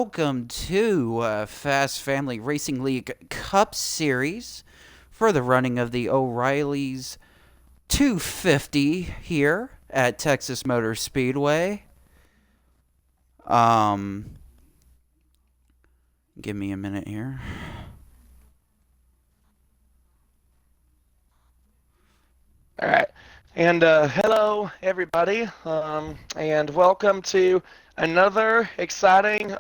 welcome to Fast Family Racing League Cup Series for the running of the O'Reilly's 250 here at Texas Motor Speedway. Um, Give me a minute here. All right. And hello, everybody, and welcome to another exciting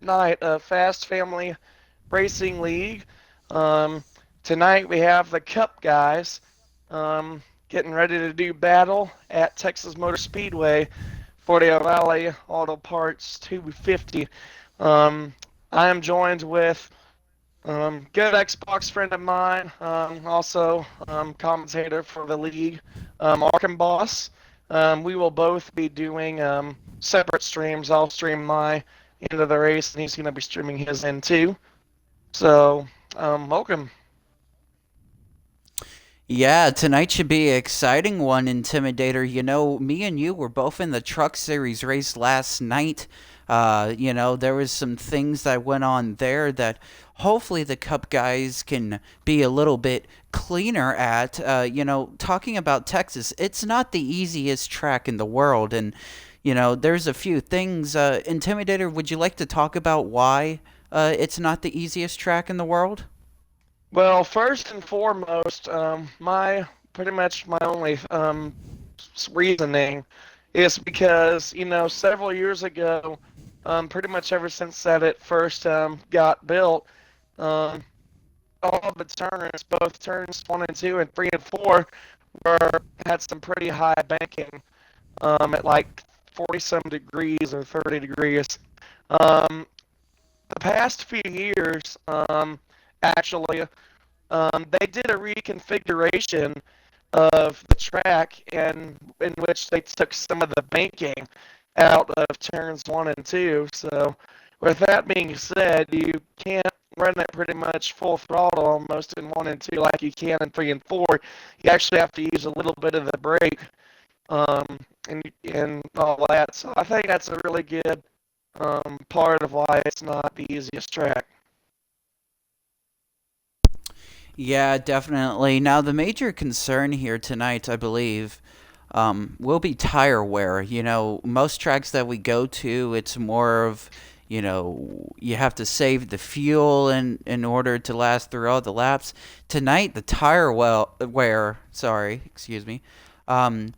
night of Fast Family Racing League. Um, Tonight we have the Cup guys getting ready to do battle at Texas Motor Speedway for the O'Reilly Auto Parts 250. I am joined with good Xbox friend of mine, also commentator for the league, Arkhamboss. We will both be doing separate streams. I'll stream my end of the race, and he's going to be streaming his end too. So, welcome. Yeah, tonight should be an exciting one, Intimidator. You know, me and you were both in the Truck Series race last night. There was some things that went on there that hopefully the Cup guys can be a little bit cleaner at. Talking about Texas, it's not the easiest track in the world, and there's a few things. Intimidator, would you like to talk about why it's not the easiest track in the world? Well, first and foremost, my pretty much my only reasoning is because several years ago, pretty much ever since that it first got built, um, all the turns, both turns 1 and 2 and 3 and 4, were had some pretty high banking at like 40 some degrees or 30 degrees. Um, the past few years, actually, they did a reconfiguration of the track in which they took some of the banking out of turns 1 and 2. So, with that being said, you can't run it pretty much full throttle almost in 1 and 2 like you can in 3 and 4. You actually have to use a little bit of the brake um, and all that. So, I think that's a really good part of why it's not the easiest track. Yeah, definitely. Now, the major concern here tonight, I believe, will be tire wear. Most tracks that we go to, it's more of, you have to save the fuel in order to last through all the laps. Tonight, the wear, sorry, excuse me, um,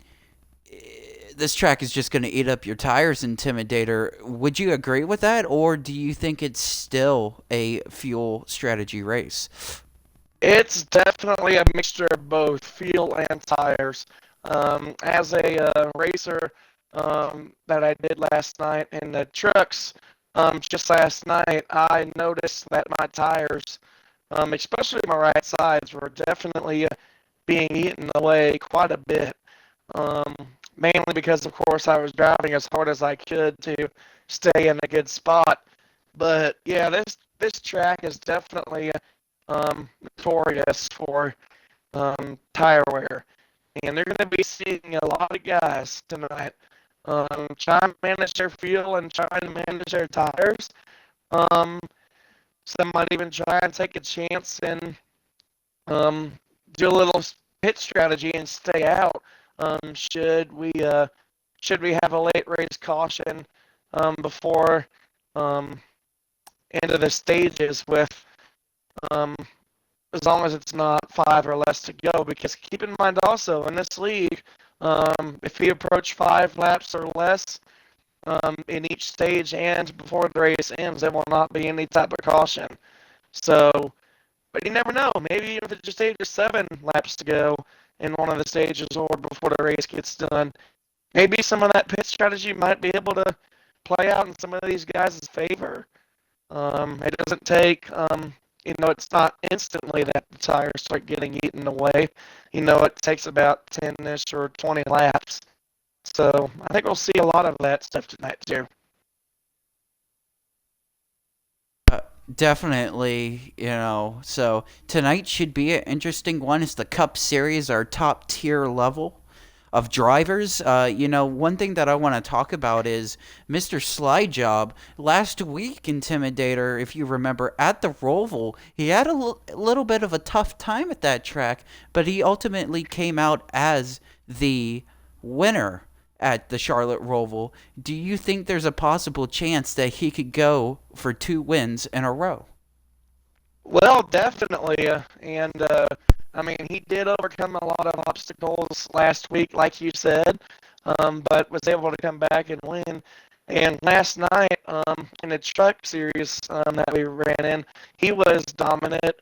this track is just going to eat up your tires, Intimidator. Would you agree with that, or do you think it's still a fuel strategy race? It's definitely a mixture of both fuel and tires. As a racer that I did last night in the trucks, just last night, I noticed that my tires, especially my right sides, were definitely being eaten away quite a bit. Um, Mainly because, of course, I was driving as hard as I could to stay in a good spot. But yeah, this track is definitely notorious for tire wear, and they're going to be seeing a lot of guys tonight trying to manage their fuel and trying to manage their tires. Um, some might even try and take a chance and um, do a little pit strategy and stay out. Should we have a late race caution before um, end of the stages with um, as long as it's not 5 or less to go. Because keep in mind also in this league, if you approach 5 laps or less in each stage and before the race ends, there will not be any type of caution. So, but you never know. Maybe if it's just 8 or 7 laps to go in one of the stages or before the race gets done, maybe some of that pit strategy might be able to play out in some of these guys' favor. It doesn't take, it's not instantly that the tires start getting eaten away. It takes about 10-ish or 20 laps. So I think we'll see a lot of that stuff tonight too. Definitely, so tonight should be an interesting one. It's the Cup Series, our top tier level. of drivers. One thing that I want to talk about is Mr. Slidejob. Last week, Intimidator, if you remember, at the Roval, he had a little bit of a tough time at that track, but he ultimately came out as the winner at the Charlotte Roval. Do you think there's a possible chance that he could go for 2 wins in a row? Well, definitely, and I mean, he did overcome a lot of obstacles last week, like you said, but was able to come back and win. And last night, in the truck series that we ran in, he was dominant.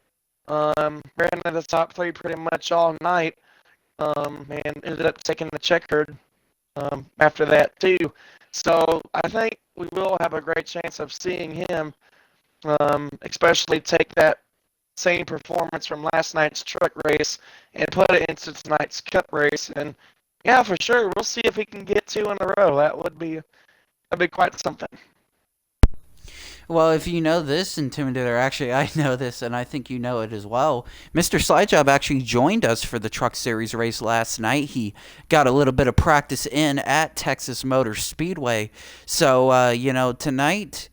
Ran in the top three pretty much all night, and ended up taking the checkered after that too. So I think we will have a great chance of seeing him, especially take that same performance from last night's truck race and put it into tonight's cup race. And yeah, for sure, we'll see if he can get 2 in a row. That'd be quite something. Well, if you know this, Intimidator, actually, I know this, and I think you know it as well. Mr. Slidejob actually joined us for the Truck Series race last night. He got a little bit of practice in at Texas Motor Speedway. So, tonight,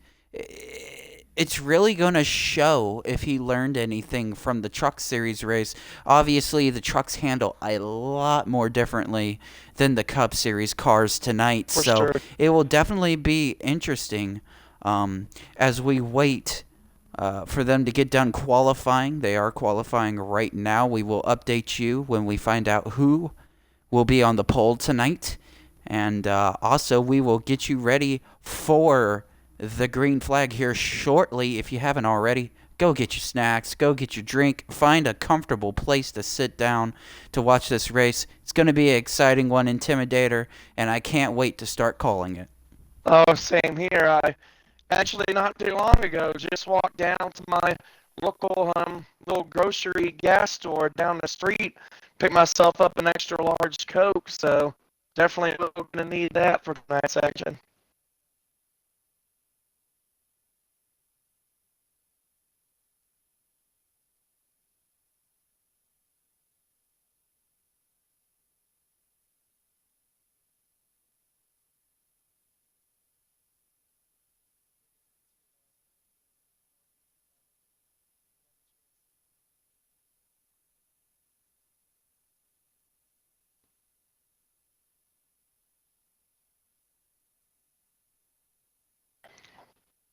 it's really going to show if he learned anything from the Truck Series race. Obviously, the trucks handle a lot more differently than the Cup Series cars tonight. For So, sure. it will definitely be interesting as we wait for them to get done qualifying. They are qualifying right now. We will update you when we find out who will be on the pole tonight. And also, we will get you ready for the green flag here shortly. If you haven't already, go get your snacks, go get your drink, find a comfortable place to sit down to watch this race. It's going to be an exciting one, Intimidator, and I can't wait to start calling it. Oh, same here. I actually not too long ago just walked down to my local little grocery gas store down the street, picked myself up an extra large Coke. So definitely going to need that for tonight's action.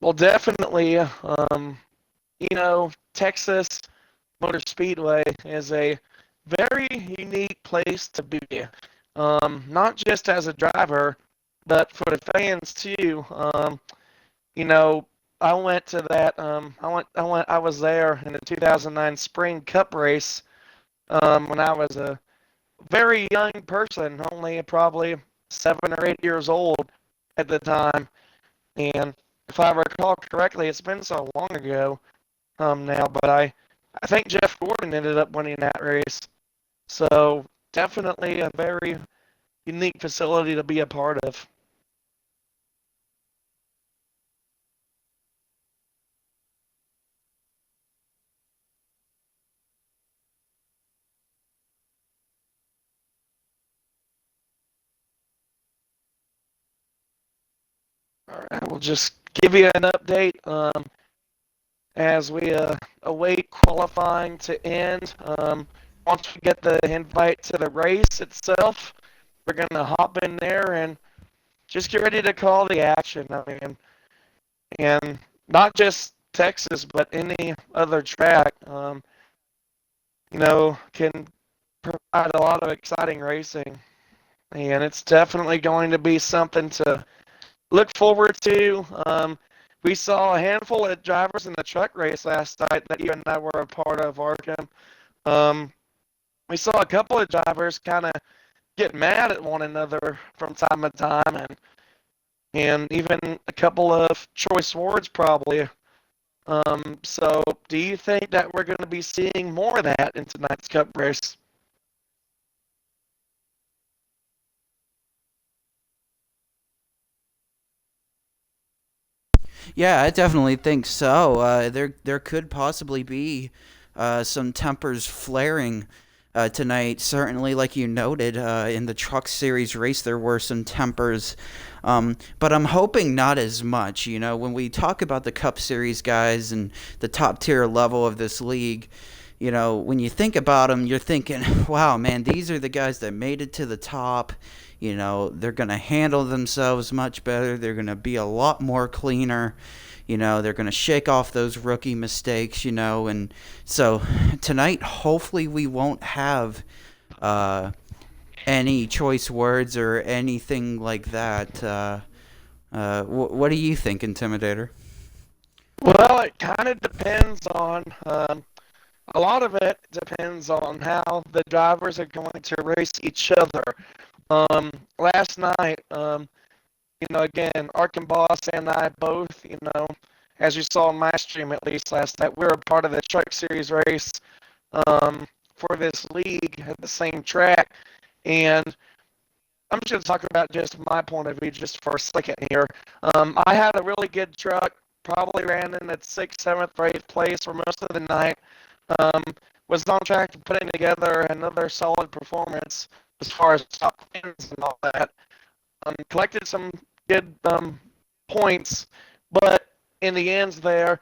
Well, definitely. Texas Motor Speedway is a very unique place to be. Not just as a driver, but for the fans too. You know, I went to that. I was there in the 2009 Spring Cup race when I was a very young person, only probably 7 or 8 years old at the time. And if I recall correctly, it's been so long ago now, but I think Jeff Gordon ended up winning that race. So definitely a very unique facility to be a part of. All right, we'll just give you an update as we await qualifying to end. Once we get the invite to the race itself, we're going to hop in there and just get ready to call the action. I mean, and not just Texas, but any other track, can provide a lot of exciting racing. And it's definitely going to be something to look forward to. We saw a handful of drivers in the truck race last night that you and I were a part of, Arkham. Um, we saw a couple of drivers kind of get mad at one another from time to time, and even a couple of choice words probably. So do you think that we're going to be seeing more of that in tonight's Cup race? Yeah, I definitely think so. There could possibly be some tempers flaring tonight. Certainly, like you noted, in the Truck Series race, there were some tempers. But I'm hoping not as much. You know, when we talk about the Cup Series guys and the top tier level of this league, you know, when you think about them, you're thinking, wow, man, these are the guys that made it to the top. You know, they're going to handle themselves much better. They're going to be a lot more cleaner. You know, they're going to shake off those rookie mistakes, you know. And so tonight, hopefully, we won't have any choice words or anything like that. What do you think, Intimidator? Well, it kind of depends on a lot of it depends on how the drivers are going to race each other. Last night, again, Arkhamboss and I both, as you saw in my stream at least last night, we were a part of the Truck Series race for this league at the same track. And I'm just going to talk about just my point of view just for a second here. I had a really good truck, probably ran in at 6th, 7th, or 8th place for most of the night. Was on track to putting together another solid performance as far as top 10s and all that. Collected some good points, but in the end there,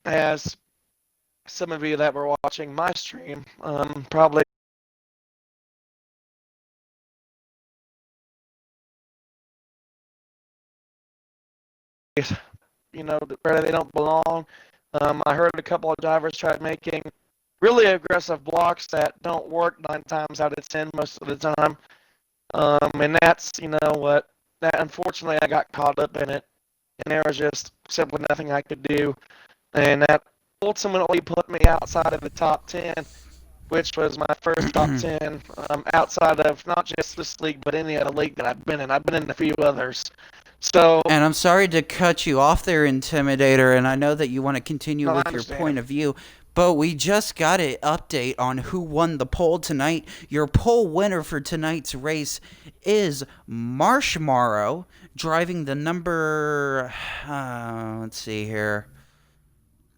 as some of you that were watching my stream probably where they don't belong. I heard a couple of drivers tried making really aggressive blocks that don't work 9 times out of 10 most of the time. And that's, that unfortunately I got caught up in it. And there was just simply nothing I could do. And that ultimately put me outside of the top 10, which was my first top 10 outside of not just this league, but any other league that I've been in. I've been in a few others. So, And I'm sorry to cut you off there, Intimidator, and I know that you want to continue no, I with your point understand. of view, but we just got an update on who won the poll tonight. Your poll winner for tonight's race is Marshmallow, driving the number. Let's see here.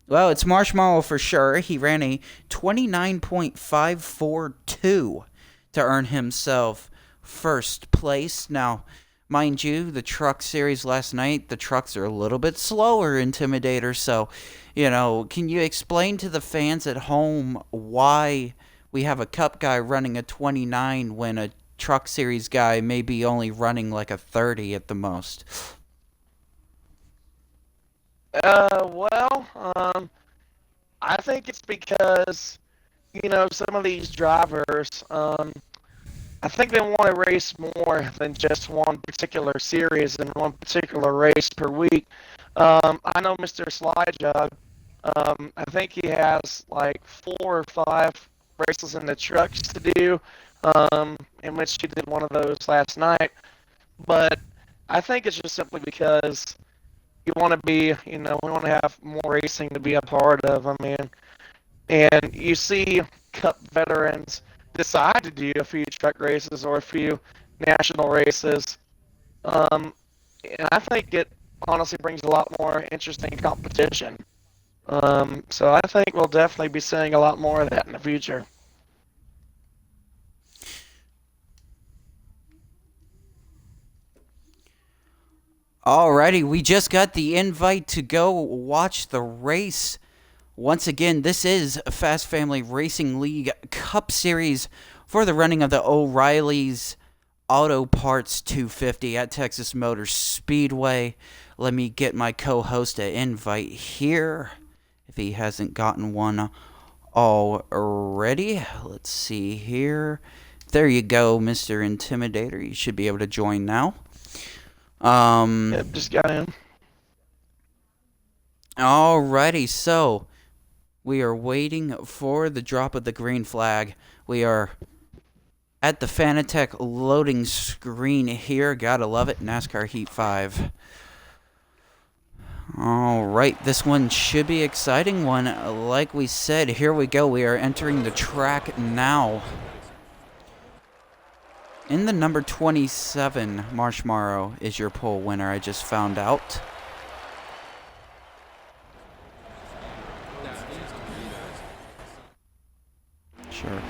Well, it's Marshmallow for sure. He ran a 29.542 to earn himself first place. Now, mind you, the truck series last night, the trucks are a little bit slower, Intimidator. So, can you explain to the fans at home why we have a cup guy running a 29 when a truck series guy may be only running like a 30 at the most? Well, I think it's because, some of these drivers, I think they want to race more than just one particular series and one particular race per week. I know Mr. Slydjug, I think he has like 4 or 5 races in the trucks to do, in which he did one of those last night. But I think it's just simply because you want to be, we want to have more racing to be a part of. I mean, and you see Cup veterans decide to do a few truck races or a few national races. And I think it honestly brings a lot more interesting competition. So I think we'll definitely be seeing a lot more of that in the future. Alrighty, we just got the invite to go watch the race. Once again, this is Fast Family Racing League Cup Series for the running of the O'Reilly's Auto Parts 250 at Texas Motor Speedway. Let me get my co-host an invite here, if he hasn't gotten one already. Let's see here. There you go, Mr. Intimidator. You should be able to join now. Yep, just got in. Alrighty, so we are waiting for the drop of the green flag. We are at the Fanatec loading screen here. Gotta love it. NASCAR Heat 5. Alright, this one should be an exciting one. Like we said, here we go. We are entering the track now. In the number 27, Marshmallow is your poll winner, I just found out. Sure.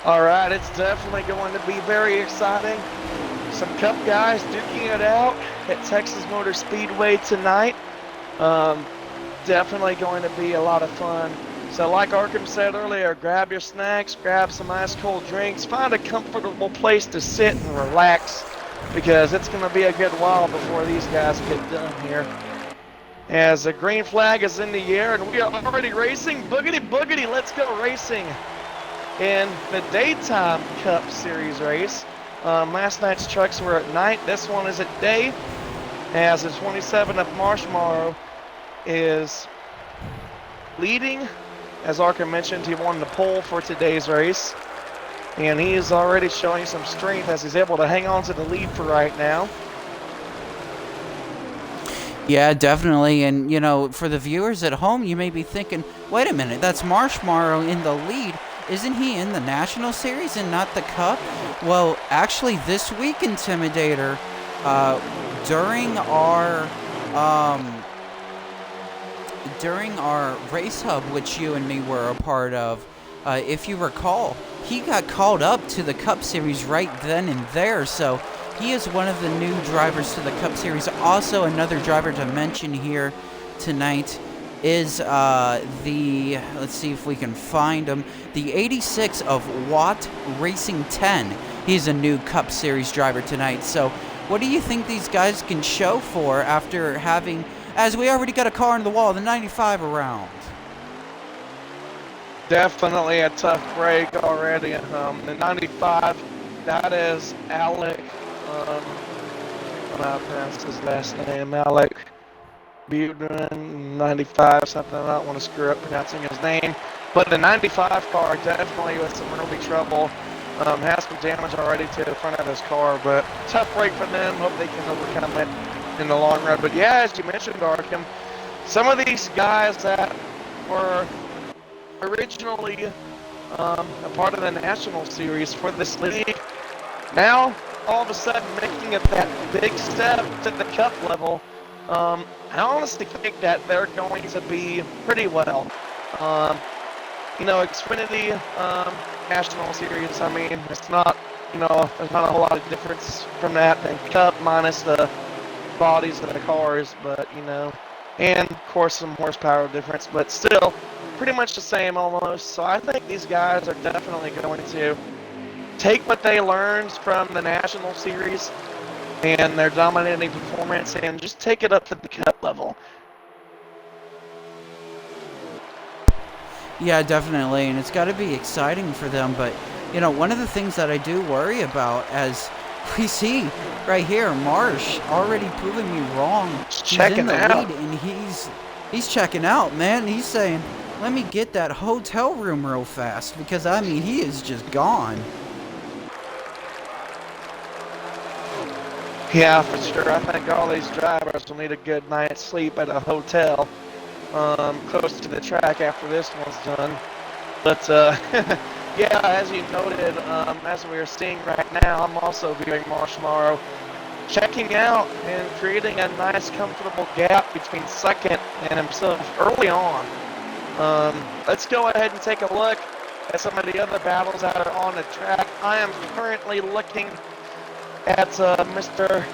All right, it's definitely going to be very exciting. Some Cup guys duking it out at Texas Motor Speedway tonight. Um, Definitely going to be a lot of fun. So like Arkham said earlier, grab your snacks, grab some ice cold drinks, find a comfortable place to sit and relax, because it's going to be a good while before these guys get done here. As the green flag is in the air and we are already racing, boogity boogity, let's go racing in the daytime Cup Series race. Last night's trucks were at night, this one is at day, as the 27 of Marshmallow is leading. As Arkham mentioned, he won the pole for today's race, and he is already showing some strength as he's able to hang on to the lead for right now. Yeah, definitely. And, you know, for the viewers at home, you may be thinking, wait a minute, that's Marshmallow in the lead. Isn't he in the National Series and not the Cup? Well, actually, this week, Intimidator, during our race hub, which you and me were a part of, if you recall, he got called up to the Cup Series right then and there, so he is one of the new drivers to the Cup Series. Also, another driver to mention here tonight is let's see if we can find him, the 86 of Watt Racing 10. He's a new Cup Series driver tonight. So what do you think these guys can show for after having, as we already got a car in the wall, the 95 around? Definitely a tough break already. The 95, that is Alec, I pronounce his last name, Alec Budin, 95, something. I don't want to screw up pronouncing his name. But the 95 car definitely with some early trouble. Has some damage already to the front of his car, but tough break for them. Hope they can overcome it in the long run. But yeah, as you mentioned, Arkham, some of these guys that were originally a part of the National Series for this league, now all of a sudden making it that big step to the Cup level. I honestly think that they're going to be pretty well. You know, Xfinity National Series, I mean, it's not, you know, there's not a whole lot of difference from that than Cup, minus the bodies of the cars, but, you know, and of course some horsepower difference, but still pretty much the same almost. So I think these guys are definitely going to take what they learned from the National Series and their dominating performance and just take it up to the Cup level. Yeah, definitely, and it's got to be exciting for them. But, you know, one of the things that I do worry about, as we see right here, Marsh already proving me wrong. He's in the lead, and he's checking out, man. He's saying, let me get that hotel room real fast, because, I mean, he is just gone. Yeah, for sure. I think all these drivers will need a good night's sleep at a hotel close to the track after this one's done. But yeah, as you noted, as we are seeing right now, I'm also viewing Marshmallow checking out and creating a nice comfortable gap between second and himself early on. Let's go ahead and take a look at some of the other battles that are on the track. I am currently looking at Mr.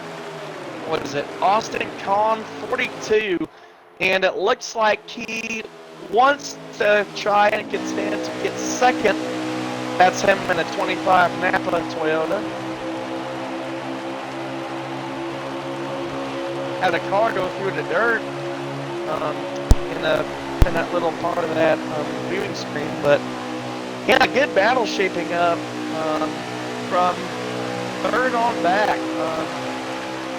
Austin Kahn, 42, and it looks like he wants to try and contend to get second. That's him in a 25 Napa Toyota. Had a car go through the dirt in that little part of that viewing screen, but yeah, good battle shaping up from third on back.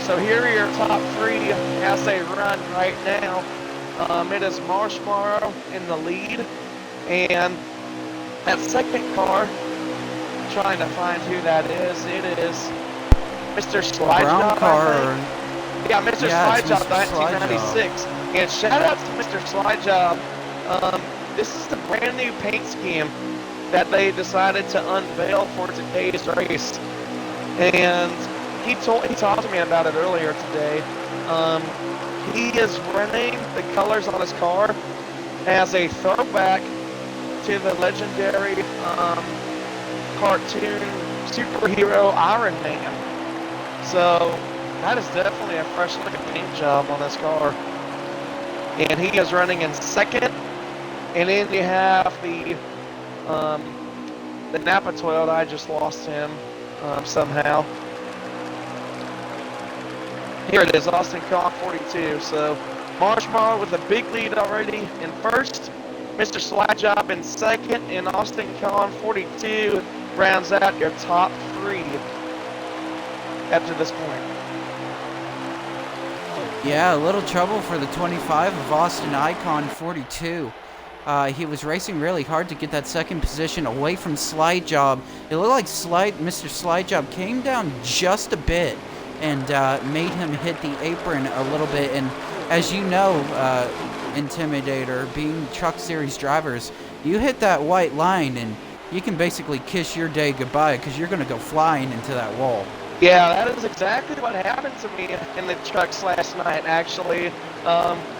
So here are your top three as they run right now. It is Marshmallow in the lead, and that second car, trying to find who that is. It is Mr. Slidejob, I think. Yeah, Mr. Slidejob, 1996. And shout out to Mr. Slidejob. This is the brand new paint scheme that they decided to unveil for today's race. And he talked to me about it earlier today. He is running the colors on his car as a throwback to the legendary cartoon superhero Iron Man. So that is definitely a fresh looking paint job on this car. And he is running in second. And then you have the Napa Toyota. I just lost him somehow. Here it is, Austin Kahn 42. So Marshmallow with a big lead already in first. Mr. Slidejob in second, and Austin Kahn 42 rounds out your top three up to this point. Yeah, a little trouble for the 25 of Austin Icon 42. He was racing really hard to get that second position away from Slidejob. It looked like Mr. Slidejob came down just a bit and made him hit the apron a little bit. And as you know, Intimidator, being Truck Series drivers, you hit that white line and you can basically kiss your day goodbye because you're going to go flying into that wall. Yeah, that is exactly what happened to me in the trucks last night, actually.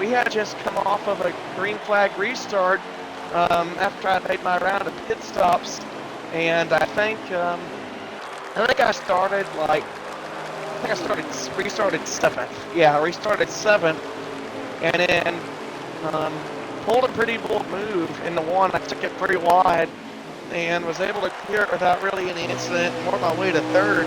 We had just come off of a green flag restart after I made my round of pit stops. And I think I started restarted 7th. Yeah, I restarted 7th. And then pulled a pretty bold move in the one. I took it pretty wide and was able to clear it without really any incident and work my way to 3rd.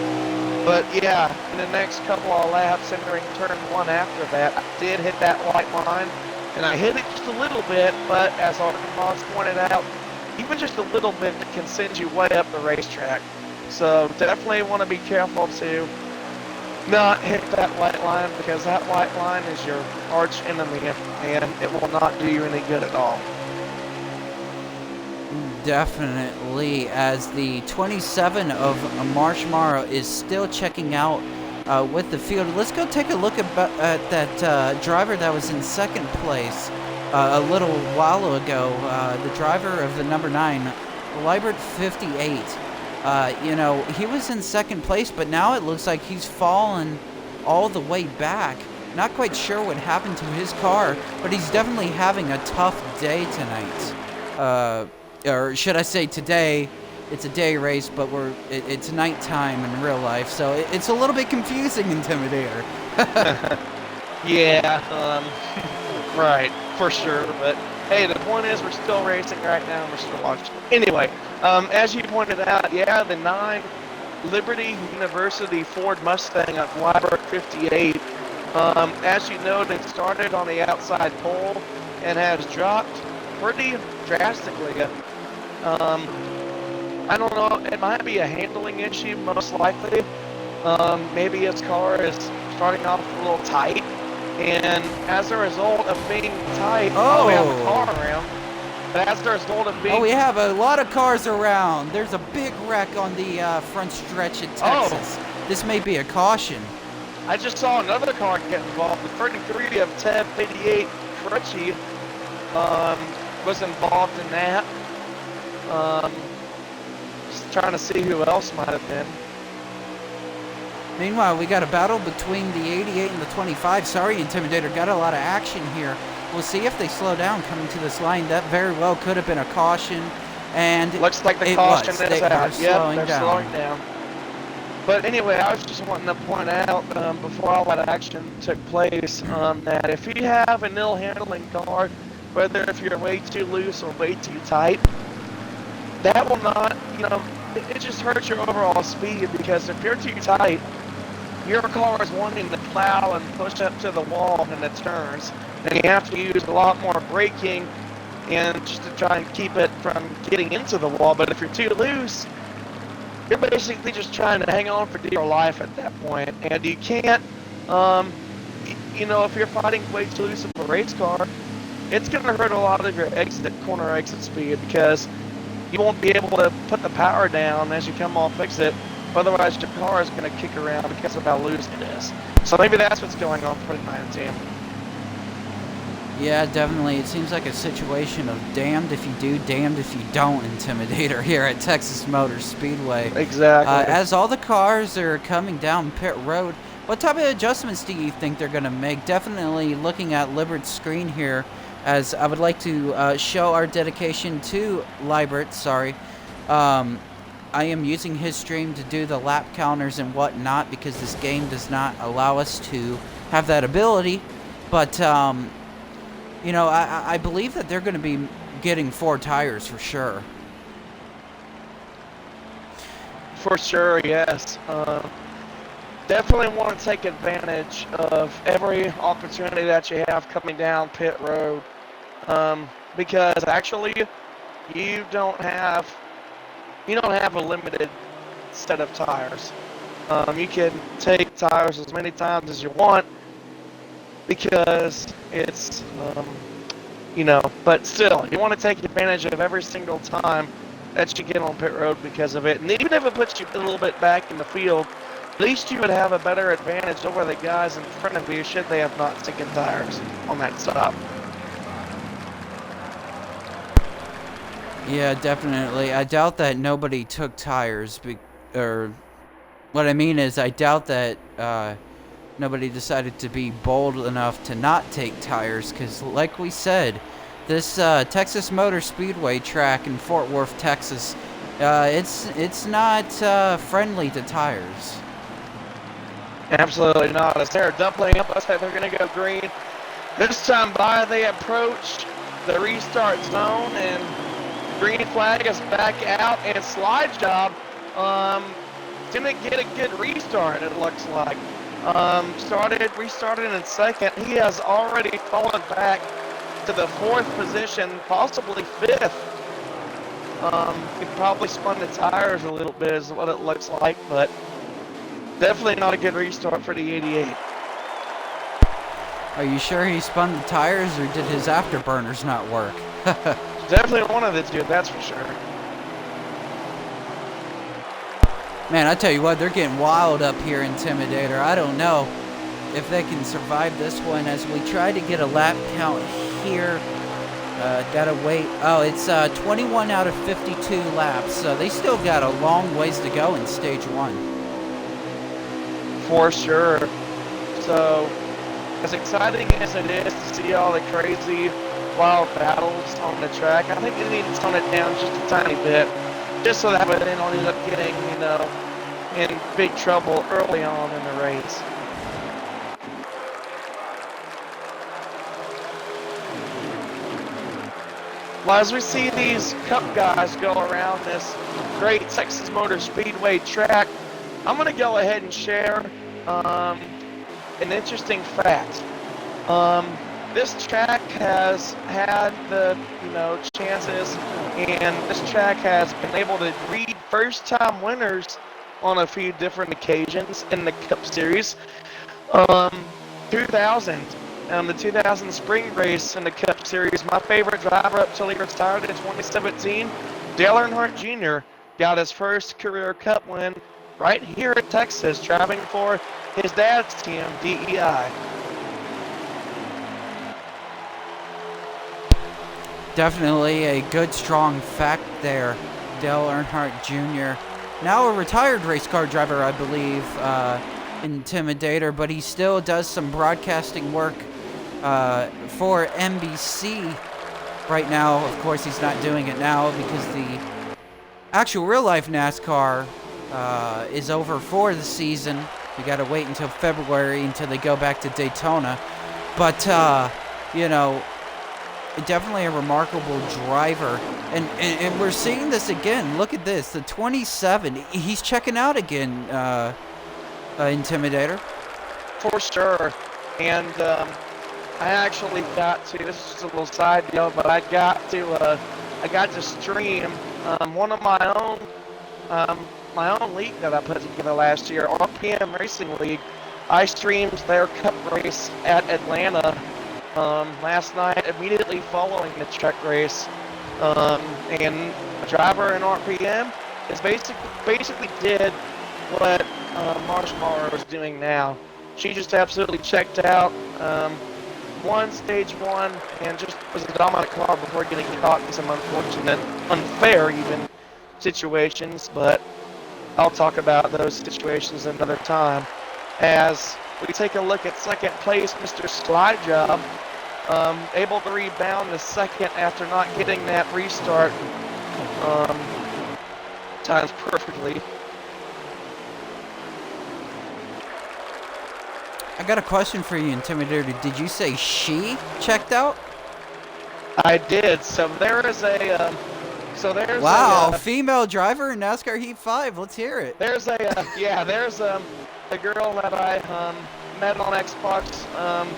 But yeah, in the next couple of laps entering turn 1 after that, I did hit that white line, and I hit it just a little bit, but as Arkhamboss pointed out, even just a little bit can send you way up the racetrack. So definitely want to be careful to not hit that white line, because that white line is your arch enemy, and it will not do you any good at all. Definitely, as the 27 of Marshmallow is still checking out with the field. Let's go take a look at that driver that was in second place a little while ago. The driver of the number 9, Libert 58. You know, he was in second place, but now it looks like he's fallen all the way back. Not quite sure what happened to his car, but he's definitely having a tough day tonight. Or should I say today? It's a day race, but it's nighttime in real life, so it's a little bit confusing, Intimidator. Yeah, right, for sure. But hey, the point is we're still racing right now, and we're still watching. Anyway, as you pointed out, yeah, the 9 Liberty University Ford Mustang of Libert 58. As you know, they started on the outside pole and has dropped pretty drastically. I don't know, it might be a handling issue, most likely. Maybe his car is starting off a little tight, and as a result of being tight, we have a car around. But as a result of being... we have a lot of cars around. There's a big wreck on the front stretch in Texas. This may be a caution. I just saw another car get involved. The 33 of Tab 88 Crutchy was involved in that. Just trying to see who else might have been. Meanwhile, we got a battle between the 88 and the 25. Sorry, Intimidator, got a lot of action here. We'll see if they slow down coming to this line. That very well could have been a caution, and looks like the caution is out. Yep, they're slowing down. But anyway, I was just wanting to point out before all that action took place that if you have an ill handling car, whether if you're way too loose or way too tight, that will not, it just hurts your overall speed, because if you're too tight, your car is wanting to plow and push up to the wall in the turns, and you have to use a lot more braking and just to try and keep it from getting into the wall. But if you're too loose, you're basically just trying to hang on for dear life at that point, and you can't, if you're fighting way too loose of a race car, it's going to hurt a lot of your corner exit speed, because you won't be able to put the power down as you come off exit. Otherwise, your car is going to kick around because of how loose it is. So maybe that's what's going on for the 9 team. Yeah, definitely. It seems like a situation of damned if you do, damned if you don't, Intimidator here at Texas Motor Speedway. Exactly. As all the cars are coming down pit road, what type of adjustments do you think they're going to make? Definitely looking at Libert's screen here, as I would like to show our dedication to Libert, I am using his stream to do the lap counters and whatnot because this game does not allow us to have that ability. But you know, I believe that they're going to be getting 4 tires for sure. For sure, yes. Definitely want to take advantage of every opportunity that you have coming down pit road, because actually you don't have a limited set of tires. You can take tires as many times as you want because it's but still you want to take advantage of every single time that you get on pit road because of it. And even if it puts you a little bit back in the field, at least you would have a better advantage over the guys in front of you should they have not taken tires on that stop. Yeah, definitely. I doubt that nobody took tires, or what I mean is I doubt that nobody decided to be bold enough to not take tires, because like we said, this Texas Motor Speedway track in Fort Worth, Texas, it's not friendly to tires. Absolutely not. As they're doubling up, looks like they're going to go green. This time by, they approach the restart zone, and green flag is back out, and slide job didn't get a good restart, it looks like. Restarted in second. He has already fallen back to the 4th position, possibly 5th. He probably spun the tires a little bit is what it looks like, but definitely not a good restart for the 88. Are you sure he spun the tires, or did his afterburners not work? Definitely one of the two, that's for sure. Man, I tell you what, they're getting wild up here, Intimidator. I don't know if they can survive this one as we try to get a lap count here. Gotta wait. Oh, it's 21 out of 52 laps, so they still got a long ways to go in stage 1. For sure. So, as exciting as it is to see all the crazy, wild battles on the track, I think they need to tone it down just a tiny bit, just so that way they don't end up getting, in big trouble early on in the race. Well, as we see these Cup guys go around this great Texas Motor Speedway track, I'm going to go ahead and share an interesting fact. This track has had the chances, and this track has been able to breed first-time winners on a few different occasions in the Cup Series. 2000, the 2000 spring race in the Cup Series, my favorite driver up till he retired in 2017, Dale Earnhardt Jr. got his first career Cup win right here in Texas, driving for his dad's team, DEI. Definitely a good, strong fact there, Dale Earnhardt Jr. Now a retired race car driver, I believe, Intimidator, but he still does some broadcasting work for NBC right now. Of course, he's not doing it now because the actual real-life NASCAR is over for the season. We got to wait until February until they go back to Daytona. But, definitely a remarkable driver. And we're seeing this again. Look at this. The 27. He's checking out again, Intimidator. For sure. And I actually got to, this is just a little side deal, but I got to stream one of my own league that I put together last year, RPM Racing League. I streamed their Cup race at Atlanta last night, immediately following the truck race, and a driver in RPM is basically did what Marshmallow is doing now. She just absolutely checked out, won stage 1, and just was a dominant car before getting caught in some unfortunate, unfair even situations. But I'll talk about those situations another time. As we take a look at second place, Mr. Slide Job, able to rebound to second after not getting that restart times perfectly. I got a question for you, Intimidator. Did you say she checked out? I did. So there is a. Wow, female driver in NASCAR Heat 5. Let's hear it. There's a there's a girl that I met on Xbox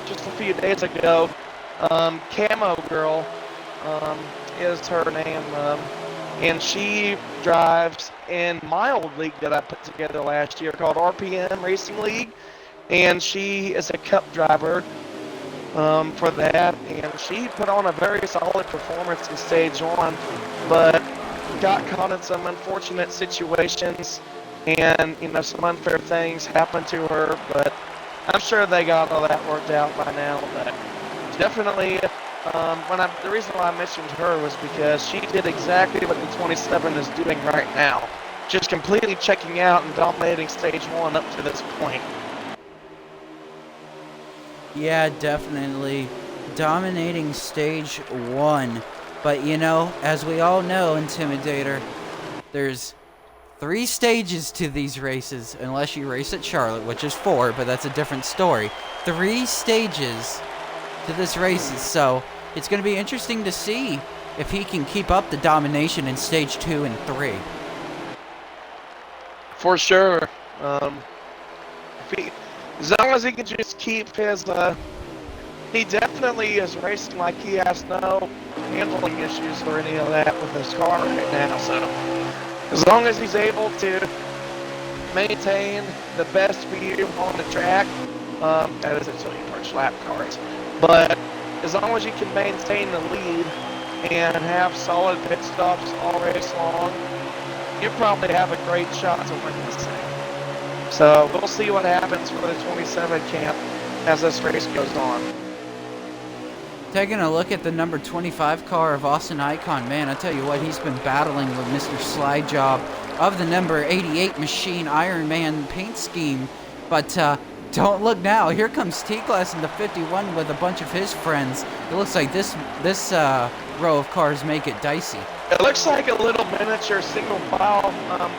just a few days ago. Camo Girl is her name, and she drives in my old league that I put together last year called RPM Racing League, and she is a cup driver for that, and she put on a very solid performance in stage 1, but got caught in some unfortunate situations, and some unfair things happened to her, but I'm sure they got all that worked out by now. But definitely, the reason why I mentioned her was because she did exactly what the 27 is doing right now, just completely checking out and dominating stage 1 up to this point. Yeah, definitely dominating stage 1. But as we all know, Intimidator, there's 3 stages to these races, unless you race at Charlotte, which is 4, but that's a different story. 3 stages to this race, so it's going to be interesting to see if he can keep up the domination in stage 2 and 3. For sure. As long as he can just keep his, he definitely is racing like he has no handling issues or any of that with his car right now. So as long as he's able to maintain the best speed on the track, that is until you approach lap cars. But as long as you can maintain the lead and have solid pit stops all race long, you probably have a great shot to win this thing. So we'll see what happens for the 27 camp as this race goes on. Taking a look at the number 25 car of Austin Icon, man, I tell you what, he's been battling with Mr. Slide Job of the number 88 Machine Iron Man paint scheme. But don't look now. Here comes T-Class in the 51 with a bunch of his friends. It looks like this row of cars make it dicey. It looks like a little miniature single file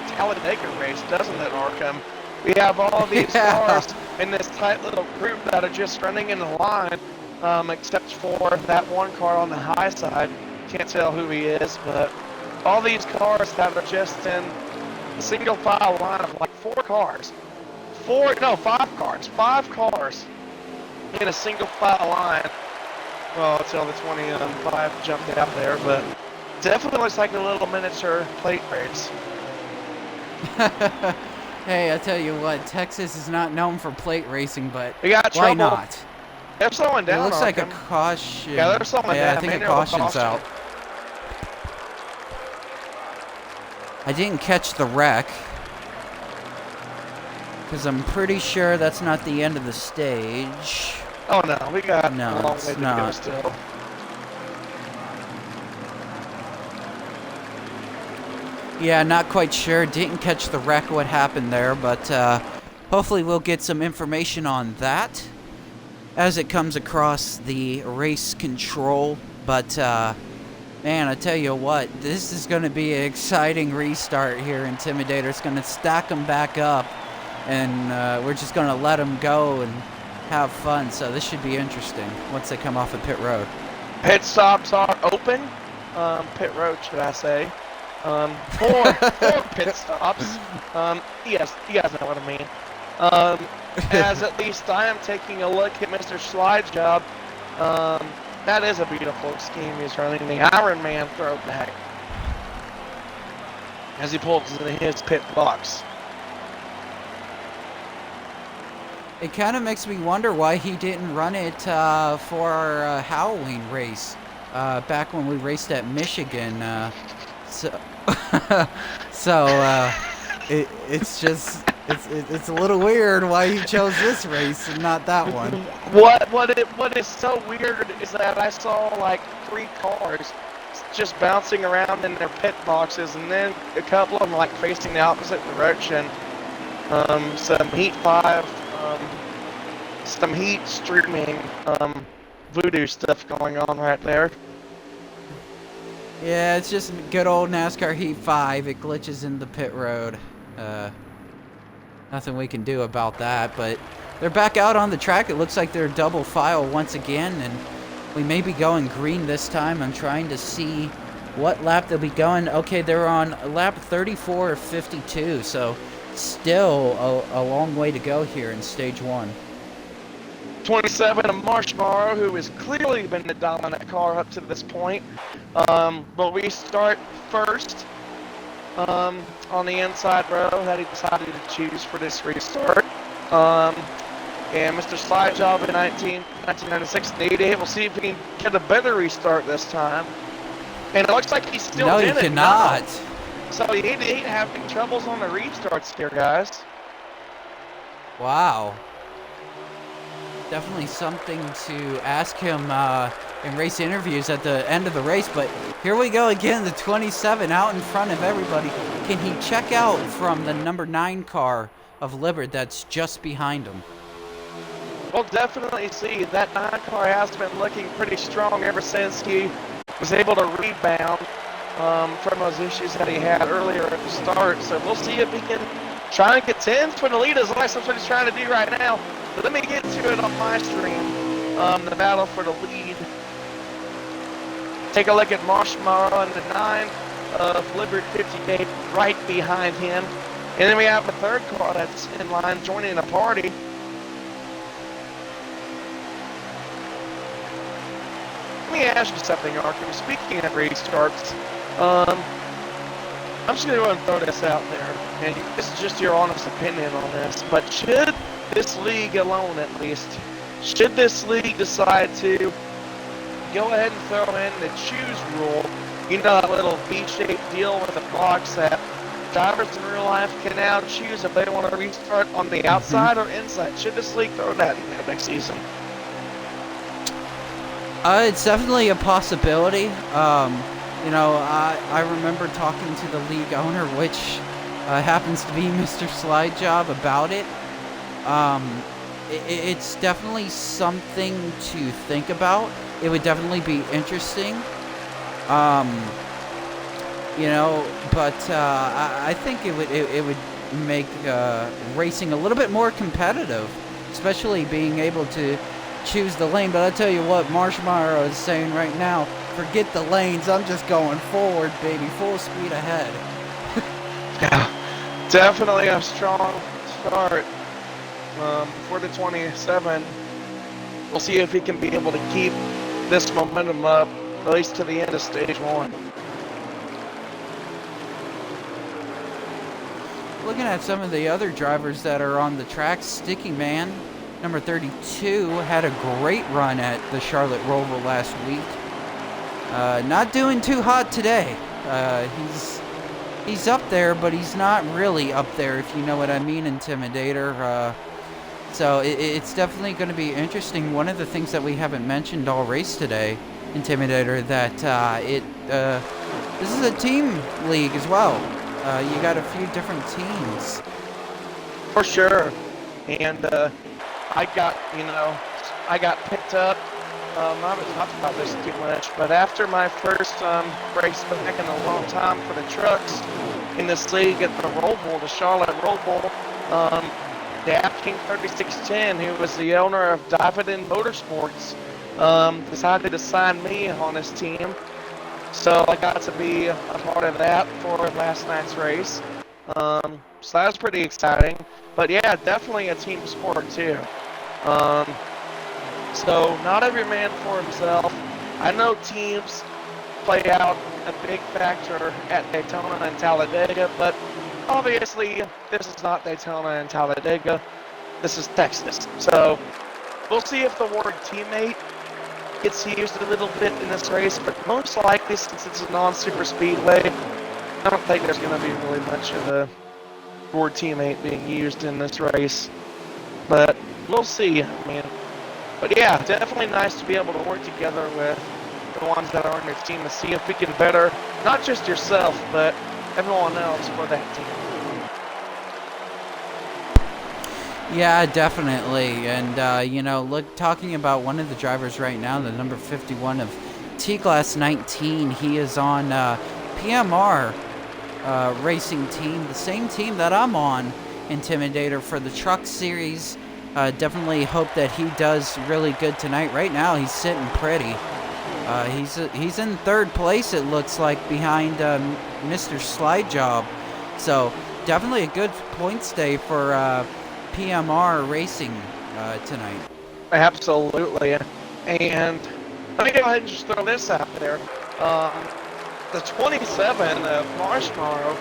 Talladega race, doesn't it, Arkham? We have all these cars in this tight little group that are just running in a line, except for that one car on the high side. Can't tell who he is, but all these cars that are just in a single file line of like 4 cars. 5 cars. 5 cars in a single file line. Well, until the 25 jumped out there, but definitely looks like a little miniature plate race. Hey, I tell you what, Texas is not known for plate racing, but We got why trouble. not? They're slowing down. It looks like a Arkham. caution. Yeah, they're slowing down. Yeah, I think Maybe a they'll caution's caution. out. I didn't catch the wreck, because I'm pretty sure that's not the end of the stage. Oh no, we got No, a long it's way to go not. still. Yeah, not quite sure. Didn't catch the wreck, what happened there, but hopefully we'll get some information on that as it comes across the race control. But man, I tell you what, this is going to be an exciting restart here. Intimidator's going to stack them back up, and we're just going to let them go and have fun. So this should be interesting once they come off of pit road. Pit stops are open. Pit road, should I say? 4 pit stops. Yes, you guys know what I mean. As at least I am taking a look at Mr. Slide Job. That is a beautiful scheme he's running. The Iron Man throwback as he pulls into his pit box. It kind of makes me wonder why he didn't run it for our Halloween race back when we raced at Michigan. It's a little weird why he chose this race and not that one. What is so weird is that I saw like 3 cars just bouncing around in their pit boxes, and then a couple of them like facing the opposite direction. Some Heat 5, some Heat streaming voodoo stuff going on right there. Yeah, it's just good old NASCAR Heat 5. It glitches in the pit road. Nothing we can do about that, but they're back out on the track. It looks like they're double file once again, and we may be going green this time. I'm trying to see what lap they'll be going. Okay, they're on lap 34 or 52, so still a long way to go here in stage 1. 27 of Marshmallow, who has clearly been the dominant car up to this point. But we start first on the inside row that he decided to choose for this restart. And Mr. Slidejob in 1996 88. We'll see if he can get a better restart this time. And it looks like he's still No, in you it. cannot. So he ain't having troubles on the restarts here, guys. Wow. Definitely something to ask him in race interviews at the end of the race. But here we go again, the 27 out in front of everybody. Can he check out from the number 9 car of Libbard that's just behind him? We'll definitely see. That 9 car has been looking pretty strong ever since he was able to rebound from those issues that he had earlier at the start. So we'll see if he can try and contend for the lead as that's what he's trying to do right now. But let me get to it on my stream, the battle for the lead. Take a look at Marshmallow and the 9 of Libbard 58 right behind him. And then we have a 3rd car that's in line joining the party. Let me ask you something, Arkham. Speaking of restarts, I'm just going to go and throw this out there, and this is just your honest opinion on this, but should this league alone, at least, should this league decide to go ahead and throw in the choose rule, you know, that little V-shaped deal with a box that drivers in real life can now choose if they want to restart on the outside or inside? Should this league throw that in there next season? It's definitely a possibility. You know, I remember talking to the league owner, which happens to be Mr. Slidejob, about it. It's definitely something to think about. It would definitely be interesting. You know, but I think it would make racing a little bit more competitive, especially being able to choose the lane. But I tell you what, Marshmallow is saying right now, forget the lanes, I'm just going forward, baby, full speed ahead. Yeah, definitely a strong start for the 27. We'll see if he can be able to keep this momentum up, at least to the end of stage 1. Looking at some of the other drivers that are on the track, Sticky Man, number 32, had a great run at the Charlotte Roval last week. Not doing too hot today. He's up there, but he's not really up there, if you know what I mean, Intimidator. So it's definitely going to be interesting. One of the things that we haven't mentioned all race today, Intimidator, that this is a team league as well. You got a few different teams. For sure. And I got picked up. I haven't talked about this too much, but after my first race back in a long time for the trucks in this league at the Roval, the Charlotte Roval, Dap King 3610, who was the owner of Dividend Motorsports, decided to sign me on his team. So I got to be a part of that for last night's race. So that was pretty exciting. But yeah, definitely a team sport too. So not every man for himself. I know teams play out a big factor at Daytona and Talladega, but obviously this is not Daytona and Talladega. This is Texas. So we'll see if the word teammate gets used a little bit in this race, but most likely, since it's a non-super speedway, I don't think there's going to be really much of a word teammate being used in this race. But we'll see. I mean, but yeah, definitely nice to be able to work together with the ones that are on your team to see if we can better not just yourself, but everyone else for that team. Yeah, definitely. And, you know, talking about one of the drivers right now, the number 51 of T-Glass 19. He is on PMR racing team, the same team that I'm on, Intimidator, for the Truck Series. Definitely hope that he does really good tonight. Right now, he's sitting pretty. He's in third place, it looks like, behind Mr. Slide Job. So definitely a good points day for PMR racing tonight. Absolutely. And let me go ahead and just throw this out there. The 27 of Marshmallow,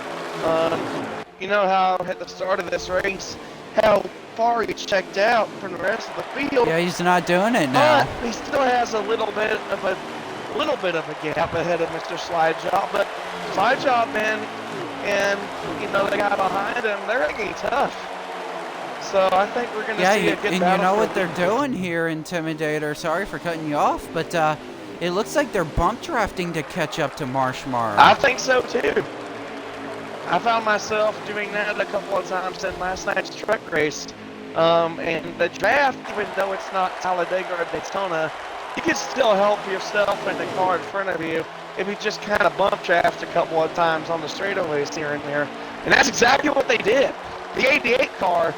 you know how at the start of this race, how far he checked out from the rest of the field. Yeah, he's not doing it now. But he still has a little bit of a gap ahead of Mr. Slide Job. But Slide Job, man, and the guy behind him, they're going to get tough. So I think we're going to see a good battle. And you know what they're doing here, Intimidator? Sorry for cutting you off, but it looks like they're bump drafting to catch up to Marshmallow. I think so too. I found myself doing that a couple of times in last night's truck race. And the draft, even though it's not Talladega or Daytona, you can still help yourself and the car in front of you if you just kind of bump draft a couple of times on the straightaways here and there. And that's exactly what they did. The 88 car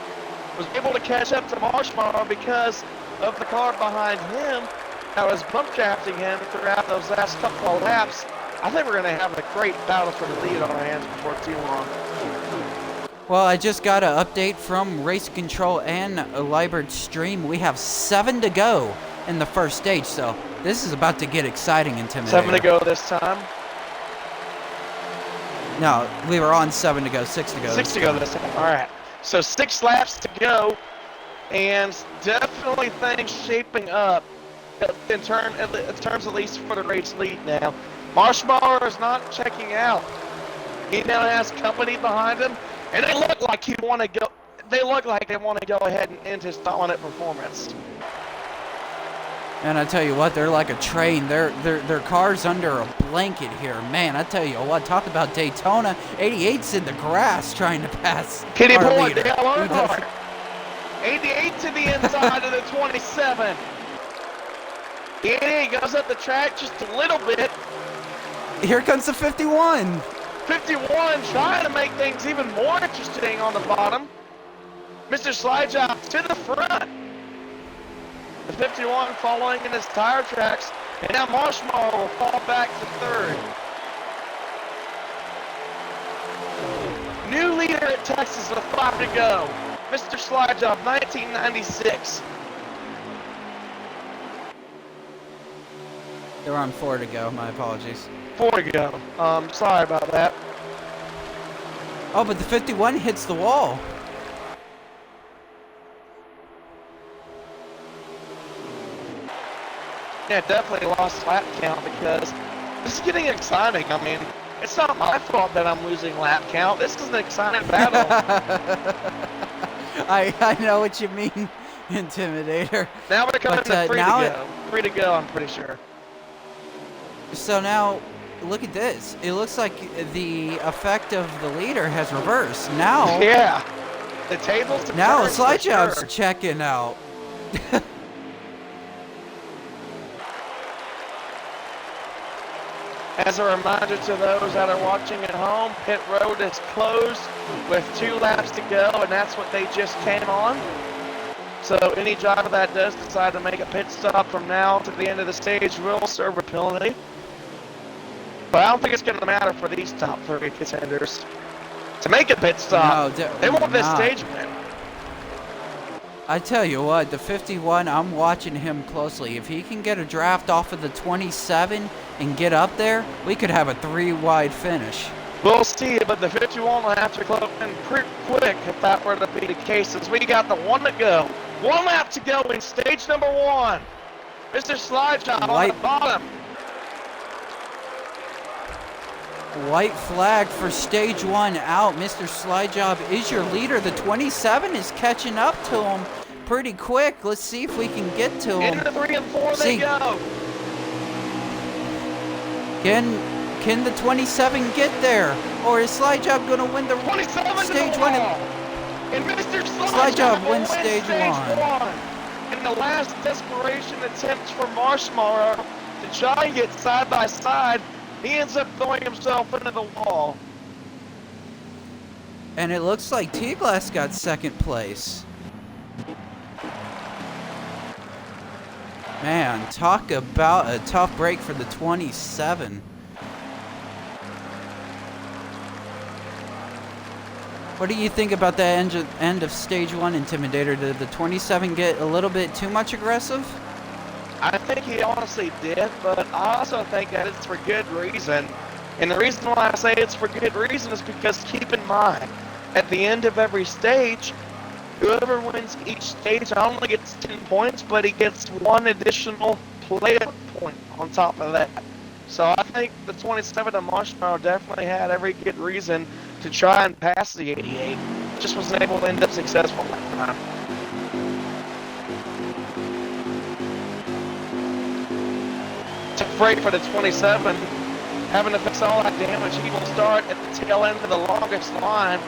was able to catch up to Marshmallow because of the car behind him that was bump drafting him throughout those last couple of laps. I think we're going to have a great battle for the lead on our hands before too long. Well, I just got an update from Race Control and Libert Stream. We have 7 to go in the first stage, so this is about to get exciting, Intimidator. 7 to go this time? No, we were on 7 to go, 6 to go. 6 to go this time, all right. So 6 laps to go, and definitely things shaping up in terms at least for the race lead now. Marshmallow is not checking out. He now has company behind him, and they look like they want to go ahead and end his dominant performance. And I tell you what, they're like a train. Their car's under a blanket here. Man, I tell you what, talk about Daytona. 88's in the grass trying to pass. Kitty our boy, leader. Dale Earnhardt. 88 to the inside of the 27. The 88 goes up the track just a little bit. Here comes the 51. 51 trying to make things even more interesting on the bottom. Mr. Slidejob to the front. The 51 following in his tire tracks. And now Marshmallow will fall back to third. New leader at Texas with 5 to go. Mr. Slidejob, 1996. They're on 4 to go. My apologies. 4 to go. Sorry about that. Oh, but the 51 hits the wall. Yeah, definitely lost lap count because this is getting exciting. I mean, it's not my fault that I'm losing lap count. This is an exciting battle. I know what you mean, Intimidator. Now we're coming to 3 to now go. 3 to go, I'm pretty sure. So now, look at this. It looks like the effect of the leader has reversed. Now, yeah, the tables. Now Slidejob's checking out. As a reminder to those that are watching at home, pit road is closed with 2 laps to go, and that's what they just came on. So any driver that does decide to make a pit stop from now to the end of the stage will serve a penalty. But I don't think it's going to matter for these top 3 contenders to make a pit stop. No, they want this stage win. I tell you what, the 51, I'm watching him closely. If he can get a draft off of the 27 and get up there, we could have a 3-wide finish. We'll see, but the 51 will have to close in pretty quick if that were to be the case, as we got the 1 to go. 1 lap to go in stage number 1. Mr. Slidejob on the bottom. White flag for stage 1 out. Mr. Slidejob is your leader. The 27 is catching up to him pretty quick. Let's see if we can get to him. Into 3 and 4 they go. Can the 27 get there? Or is Slidejob going to win the stage 1? And Mr. Slidejob wins stage 1. In the last desperation attempts for Marshmallow to try and get side by side. He ends up throwing himself into the wall. And it looks like T-Glass got second place. Man, talk about a tough break for the 27. What do you think about the end of stage 1, Intimidator? Did the 27 get a little bit too much aggressive? I think he honestly did, but I also think that it's for good reason. And the reason why I say it's for good reason is because keep in mind, at the end of every stage, whoever wins each stage not only gets 10 points, but he gets one additional player point on top of that. So I think the 27 of Marshmallow definitely had every good reason to try and pass the 88. Just wasn't able to end up successful that time. Tough break for the 27. Having to fix all that damage, he will start at the tail end of the longest line.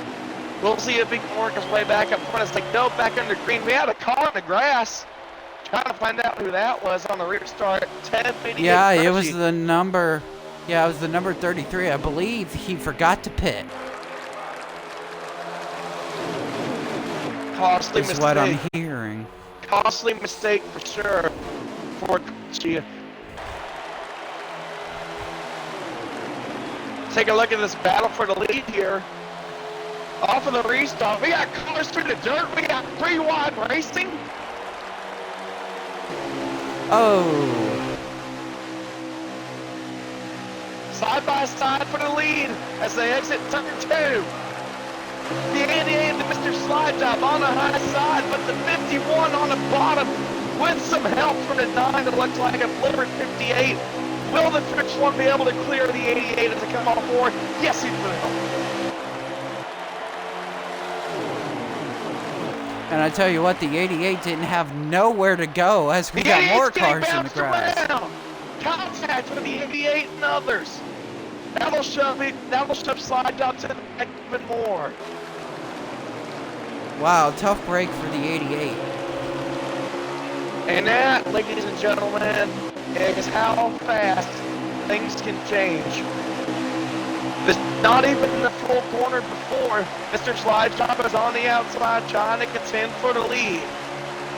We'll see if he can work his way back up front as they go back under green. We had a car in the grass. Trying to find out who that was on the restart. 1088. Yeah, it was the number. Yeah, it was the number 33. I believe he forgot to pit. Costly Is mistake. what I'm hearing. Costly mistake for sure for Chia. Take a look at this battle for the lead here. Off of the restart, we got cars through the dirt. We got free wide racing. Oh. Side by side for the lead as they exit turn 2. The 88 of Mr. Slide Job on the high side, but the 51 on the bottom with some help from the 9 that looks like a flippered 58. Will the Twitch one be able to clear the 88 as they come off board? Yes, he will. And I tell you what, the 88 didn't have nowhere to go as we got more cars in the grass. Around. Contact with the 88 and others. That'll shove Slide Job to the back even more. Wow, tough break for the 88. And that, ladies and gentlemen, is how fast things can change. This, not even in the full corner before, Mr. Slide Job is on the outside trying to contend for the lead.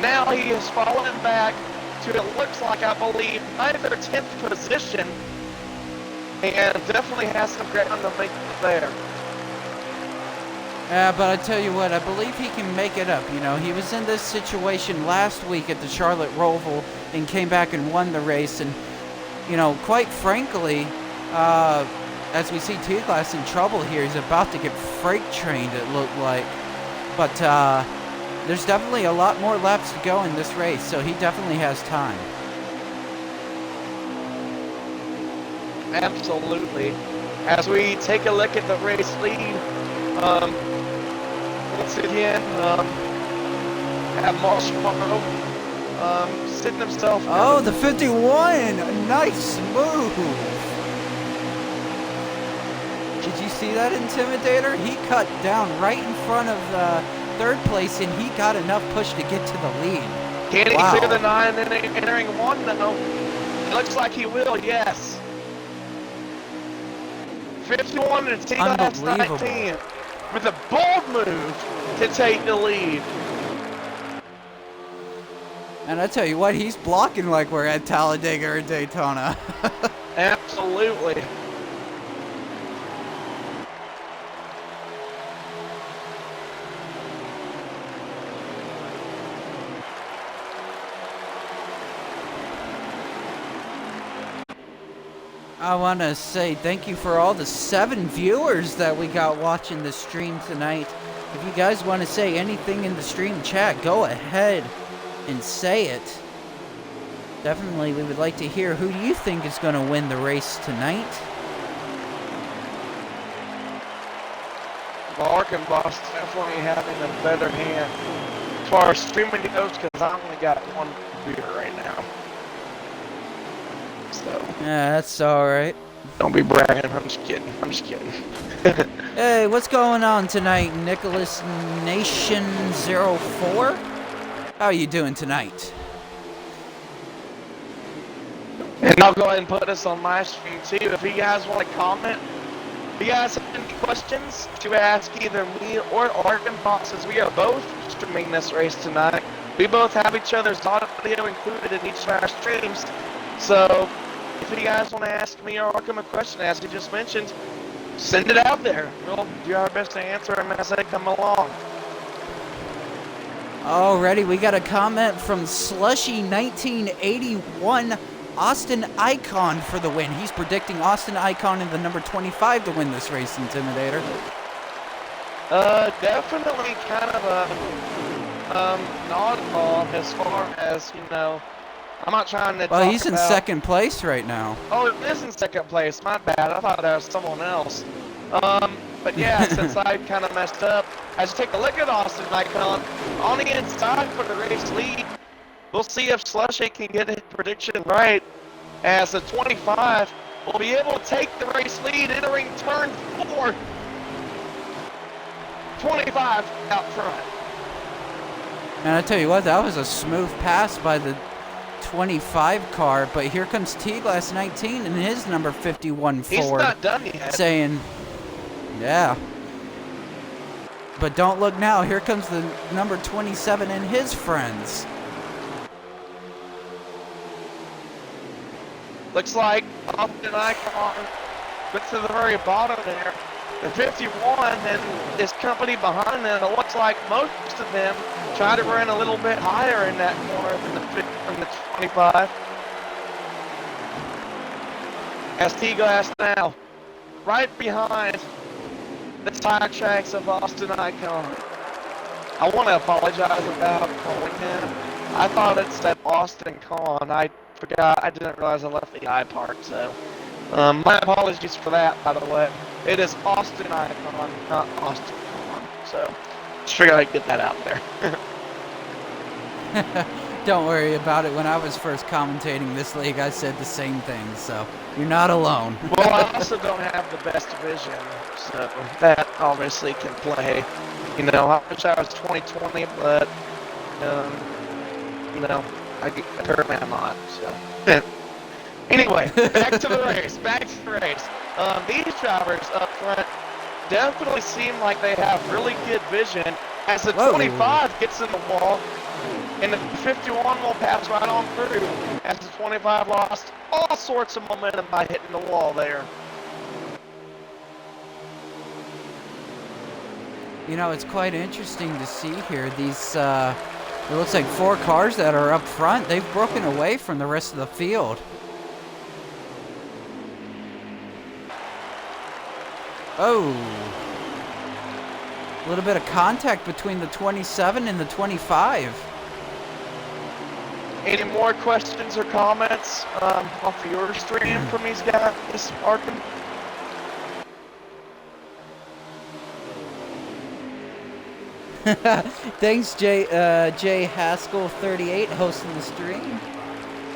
Now he is falling back to, it looks like, I believe, either 10th position, and definitely has some ground to make it there. But I tell you what, I believe he can make it up. You know, he was in this situation last week at the Charlotte Roval and came back and won the race. And, you know, quite frankly, as we see T-Glass in trouble here, he's about to get freight trained, it looked like. But there's definitely a lot more laps to go in this race, so he definitely has time. Absolutely. As we take a look at the race lead, once again, have Marshmallow sitting himself. Oh, the 51! Nice move! Did you see that, Intimidator? He cut down right in front of third place, and he got enough push to get to the lead. Can he clear the 9 and then entering 1? No. It looks like he will, yes. 51 and T-Glass 19 with a bold move to take the lead. And I tell you what, he's blocking like we're at Talladega or Daytona. Absolutely. I want to say thank you for all the 7 viewers that we got watching the stream tonight. If you guys want to say anything in the stream chat, go ahead and say it. Definitely, we would like to hear who do you think is going to win the race tonight. Well, Arkhamboss definitely having a better hand as far as streaming goes, because I only got one computer right now. So. Yeah, that's alright. Don't be bragging. I'm just kidding. I'm just kidding. Hey, what's going on tonight, Nicholas Nation 04? How are you doing tonight? And I'll go ahead and put this on my stream too. If you guys want to comment, if you guys have any questions to ask either me or Arkhamboss, as we are both streaming this race tonight. We both have each other's audio included in each of our streams. So if you guys want to ask me or Arkham a question, as you just mentioned, send it out there. We'll do our best to answer them as they come along. Alrighty, we got a comment from Slushy1981. Austin Icon for the win. He's predicting Austin Icon in the number 25 to win this race, Intimidator. Definitely kind of a an oddball as far as, you know, I'm not trying to Well, talk he's in about... second place right now. Oh, it is in second place. My bad. I thought that was someone else. But yeah, since I kind of messed up, as you take a look at Austin Icon on the inside for the race lead, we'll see if Slushy can get his prediction right, as the 25 will be able to take the race lead entering turn 4. 25 out front. And I tell you what, that was a smooth pass by the 25 car, but here comes T-Glass 19 and his number 51 Ford. He's not done yet. Saying, yeah. But don't look now, here comes the number 27 and his friends. Looks like Austin Icon gets to the very bottom there. The 51 and his company behind them, it looks like most of them try to run a little bit higher in that corner than the 25. As T-Glass now, right behind the tire tracks of Austin Icon. I want to apologize about calling him. I thought it said Austin Con. I forgot. I didn't realize I left the I part, so. My apologies for that, by the way. It is Austin Icon, not Austin Con. So, just figured I'd get that out there. Don't worry about it. When I was first commentating this league, I said the same thing, so you're not alone. Well, I also don't have the best vision, so that obviously can play. You know, I wish I was 2020, but, you know, apparently I'm not, so. Anyway, back to the race. These drivers up front definitely seem like they have really good vision as the 25 gets in the wall, and the 51 will pass right on through as the 25 lost all sorts of momentum by hitting the wall there. You know, it's quite interesting to see here. These, it looks like 4 cars that are up front. They've broken away from the rest of the field. Oh. A little bit of contact between the 27 and the 25. Any more questions or comments off your stream from these guys, Arkham? Thanks, Jay Haskell 38 hosting the stream.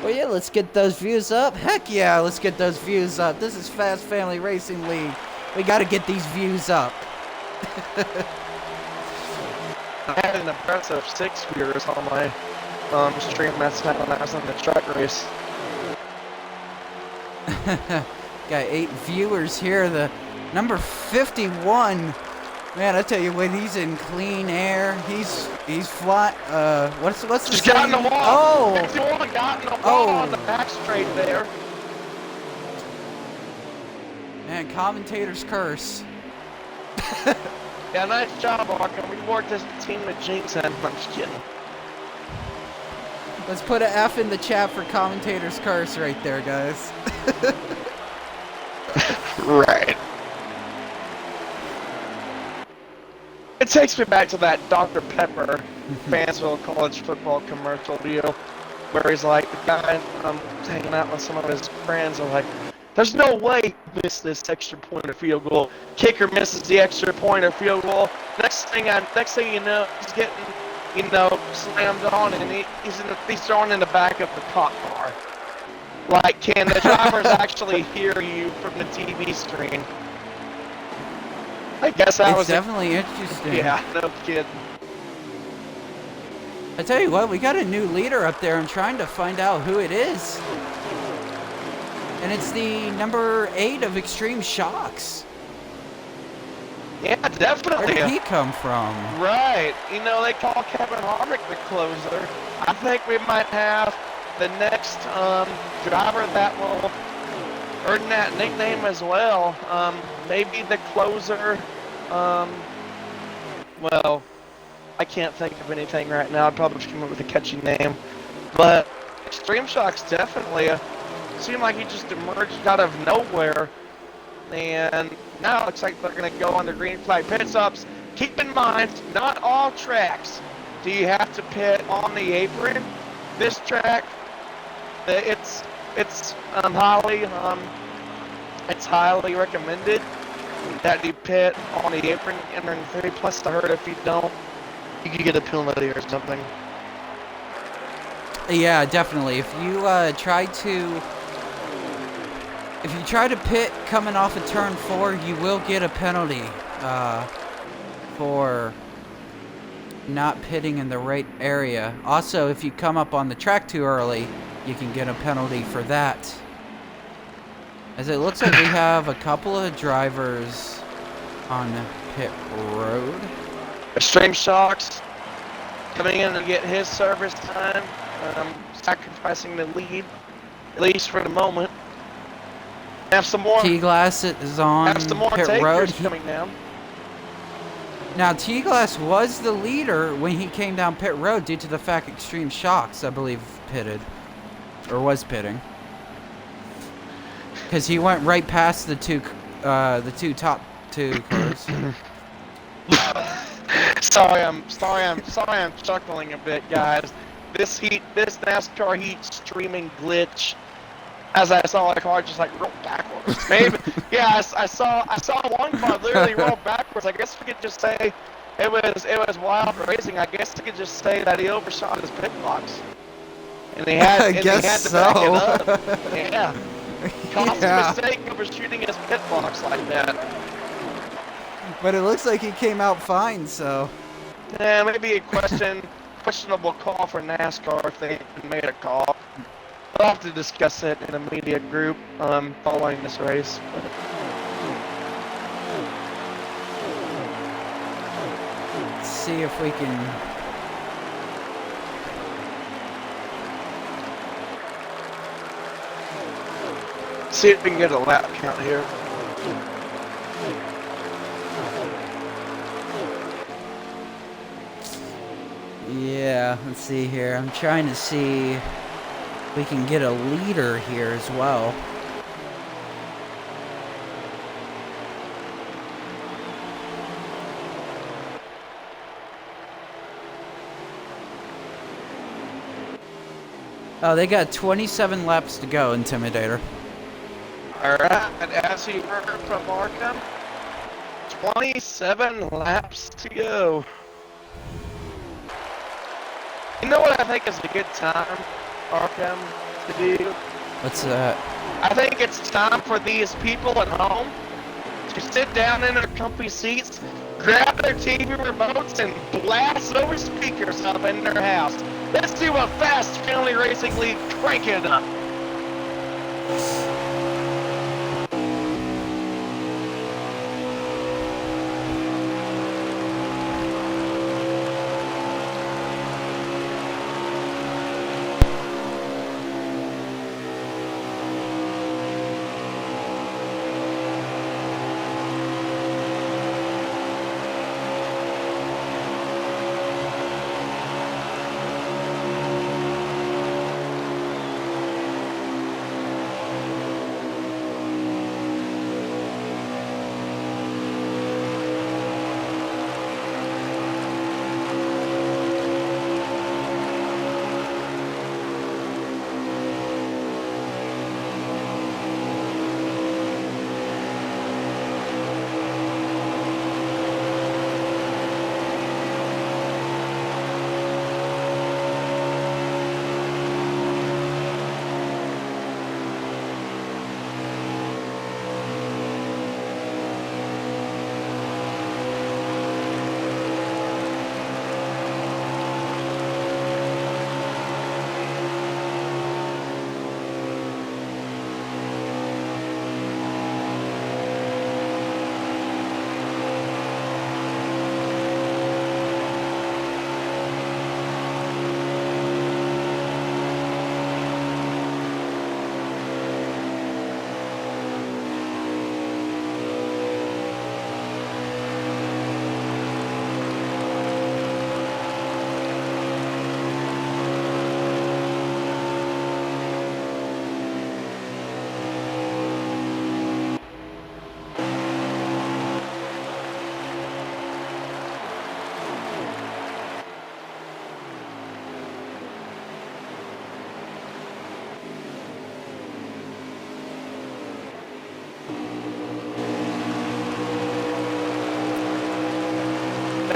Well, yeah, let's get those views up. Heck yeah, let's get those views up. This is Fast Family Racing League. We got to get these views up. I had an impressive 6 viewers on my stream last night when I was on the truck race. Got 8 viewers here. The number 51. Man, I tell you what, he's in clean air. He's flying. What's the Just got in the wall. Oh, 51 got in the wall on the back straight there. Man, commentator's curse. Yeah, nice job, Arkham. We worked as a team with Jinx, and I'm just kidding. Let's put an F in the chat for commentator's curse right there, guys. Right. It takes me back to that Dr. Pepper Fansville college football commercial deal, where he's like, the guy hanging out with some of his friends are like, there's no way he missed this extra point or field goal. Kicker misses the extra point or field goal. Next thing you know, he's getting, you know, slammed on, and he's thrown in the back of the cop car. Like, can the drivers actually hear you from the TV screen? I guess that was definitely interesting. Yeah, no kidding. I tell you what, we got a new leader up there. I'm trying to find out who it is. And it's the number 8 of Extreme Shocks. Yeah, Where definitely. did he come from? Right. You know, they call Kevin Harvick the closer. I think we might have the next driver that will earn that nickname as well. Maybe the closer. Well, I can't think of anything right now. I'd probably come up with a catchy name. But Extreme Shocks definitely seemed like he just emerged out of nowhere. And now it looks like they're going to go on the green flag pit stops. Keep in mind, not all tracks do you have to pit on the apron. This track, it's highly recommended that you pit on the apron entering 30. Plus, I heard if you don't, you could get a penalty or something. Yeah, definitely. If you try to pit coming off of turn 4, you will get a penalty for not pitting in the right area. Also, if you come up on the track too early, you can get a penalty for that. As it looks like we have a couple of drivers on pit road. Extreme Shocks coming in to get his service time, sacrificing the lead, at least for the moment. Have some more. T-Glass is on Have some more pit takers road. coming down. Now, T-Glass was the leader when he came down pit road due to the fact Extreme Shocks, I believe, pitted. Or was pitting. Because he went right past the top two cars. sorry, I'm chuckling a bit, guys. This NASCAR heat streaming glitch. As I saw a car just like roll backwards. Maybe, yeah, I saw one car literally roll backwards. I guess we could just say it was wild racing. I guess we could just say that he overshot his pit box, and he had I guess he had to so. back it up. Yeah, costly mistake overshooting his pit box like that. But it looks like he came out fine, so. Yeah, maybe a questionable call for NASCAR if they even made a call. We'll have to discuss it in a media group following this race. Let's see if we can. See if we can get a lap count here. Yeah, let's see here. I'm trying to see if we can get a leader here as well. Oh, they got 27 laps to go, Intimidator. Alright, as you heard from Arkham, 27 laps to go. You know what I think is a good time, Arkham, to do? What's that? I think it's time for these people at home to sit down in their comfy seats, grab their TV remotes, and blast those speakers up in their house. Let's do a Fast Family Racing League, crank it up.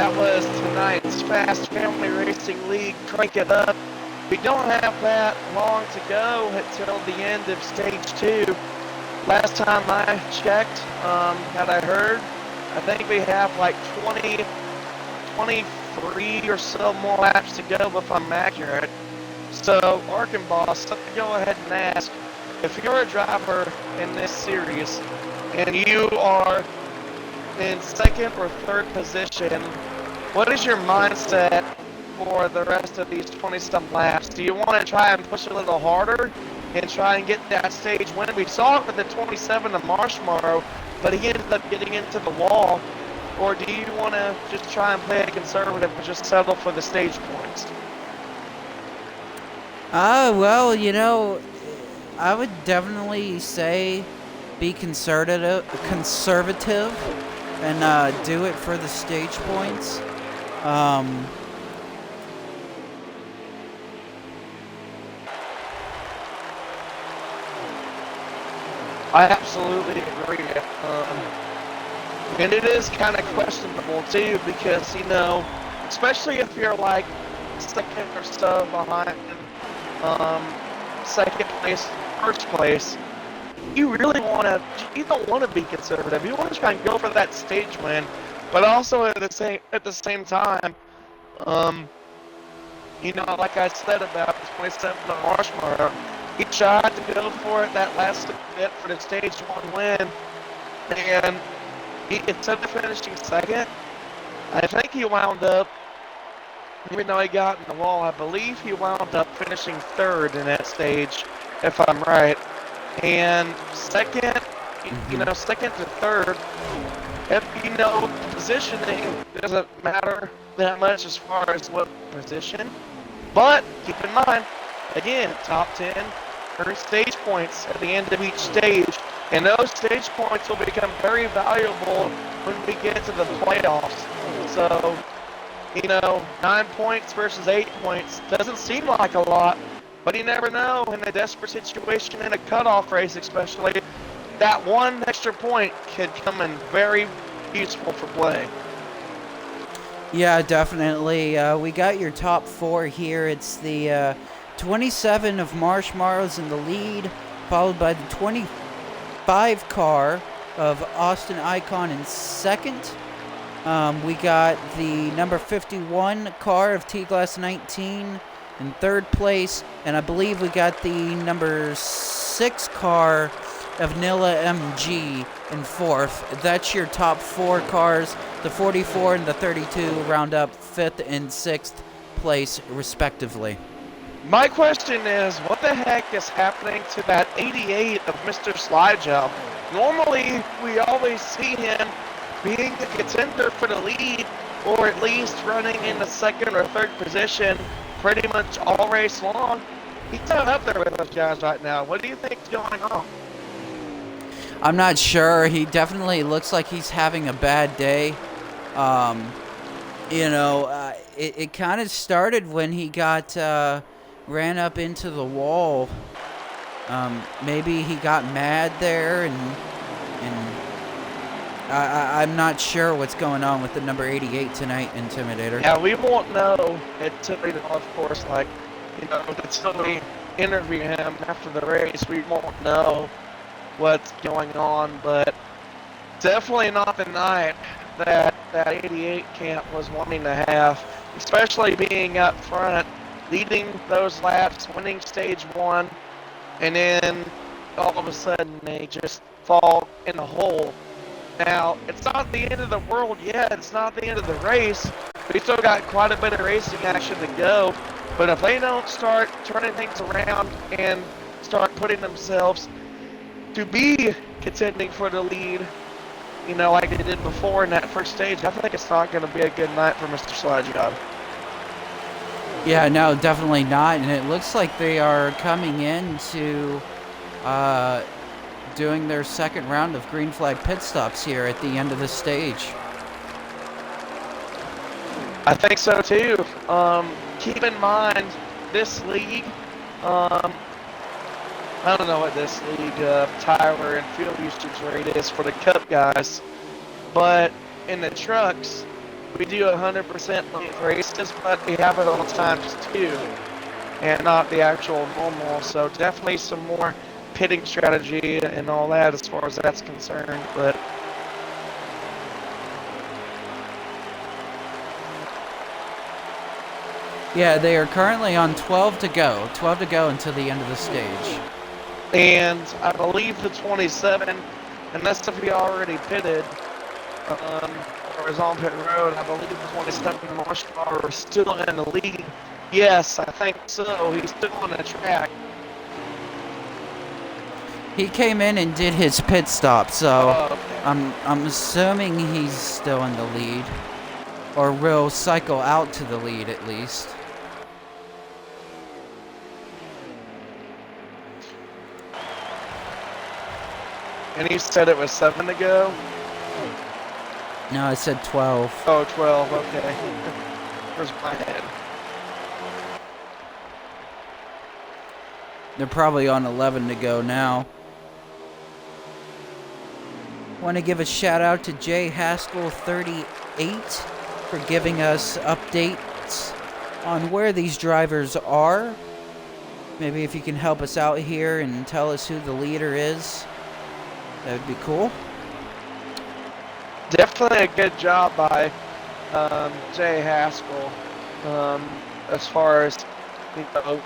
that was tonight's Fast Family Racing League. Crank it up. We don't have that long to go until the end of Stage 2. Last time I checked, that I heard, I think we have like 23 or so more laps to go if I'm accurate. So, Arkhamboss, let me go ahead and ask, if you're a driver in this series and you are in second or third position, what is your mindset for the rest of these 20-some laps? Do you want to try and push a little harder and try and get that stage win? We saw it with the 27 of Marshmallow, but he ended up getting into the wall. Or do you want to just try and play it conservative and just settle for the stage points? Well, you know, I would definitely say be conservative and do it for the stage points. I absolutely agree. And it is kind of questionable too, because, you know, especially if you're like second or so behind second place, first place, you don't want to be conservative. You want to try and go for that stage win, but also at the same time, you know, like I said about the 27 of Marshmallow, he tried to go for it that last bit for the stage 1 win, and instead of finishing second, I think he wound up, even though he got in the wall, I believe he wound up finishing third in that stage, if I'm right. And second, you know, second to third, if you know, positioning doesn't matter that much as far as what position. But keep in mind, again, top 10 earn stage points at the end of each stage. And those stage points will become very valuable when we get to the playoffs. So, you know, 9 points versus 8 points doesn't seem like a lot, but you never know in a desperate situation, in a cutoff race especially, that one extra point could come in very useful for play. Yeah, definitely. We got your top 4 here. It's the 27 of Marshmallows in the lead, followed by the 25 car of Austin Icon in second. We got the number 51 car of T-Glass 19 in third place, and I believe we got the number 6 car of Nilla MG in fourth. That's your top 4 cars. The 44 and the 32 round up 5th and 6th place, respectively. My question is, what the heck is happening to that 88 of Mr. Slidejump? Normally, we always see him being the contender for the lead, or at least running in the second or third position pretty much all race long. He's not up there with those guys right now. What do you think is going on? I'm not sure. He definitely looks like he's having a bad day. You know, it kind of started when he got ran up into the wall. Maybe he got mad there, and I'm not sure what's going on with the number 88 tonight, Intimidator. Yeah, we won't know until, of course, like, you know, until we interview him after the race. We won't know what's going on, but definitely not the night that 88 camp was wanting to have, especially being up front, leading those laps, winning stage 1, and then all of a sudden they just fall in the hole. Now, it's not the end of the world yet, it's not the end of the race. We still got quite a bit of racing action to go, but if they don't start turning things around and start putting themselves to be contending for the lead, you know, like they did before in that first stage, I think it's not going to be a good night for Mr. Slidejob. Yeah, no, definitely not. And it looks like they are coming into doing their second round of green flag pit stops here at the end of the stage. I think so too. Keep in mind, this league, I don't know what this league tire and fuel usage rate is for the Cup guys, but in the trucks, we do 100% length races, but we have it on times 2 and not the actual normal. So definitely some more pitting strategy and all that as far as that's concerned. But Yeah, they are currently on 12 to go. 12 to go until the end of the stage. and I believe the 27, unless if he already pitted, or is on pit road, I believe the 27 Marshmallow is still in the lead. Yes, I think so. He's still on the track. He came in and did his pit stop, so Okay. I'm assuming he's still in the lead, or will cycle out to the lead at least. And he said it was 7 to go? No, I said 12. Oh, 12, okay. Where's my head? They're probably on 11 to go now. Want to give a shout out to Jay Haskell38 for giving us updates on where these drivers are. Maybe if you can help us out here and tell us who the leader is, that would be cool. Definitely a good job by Jay Haskell as far as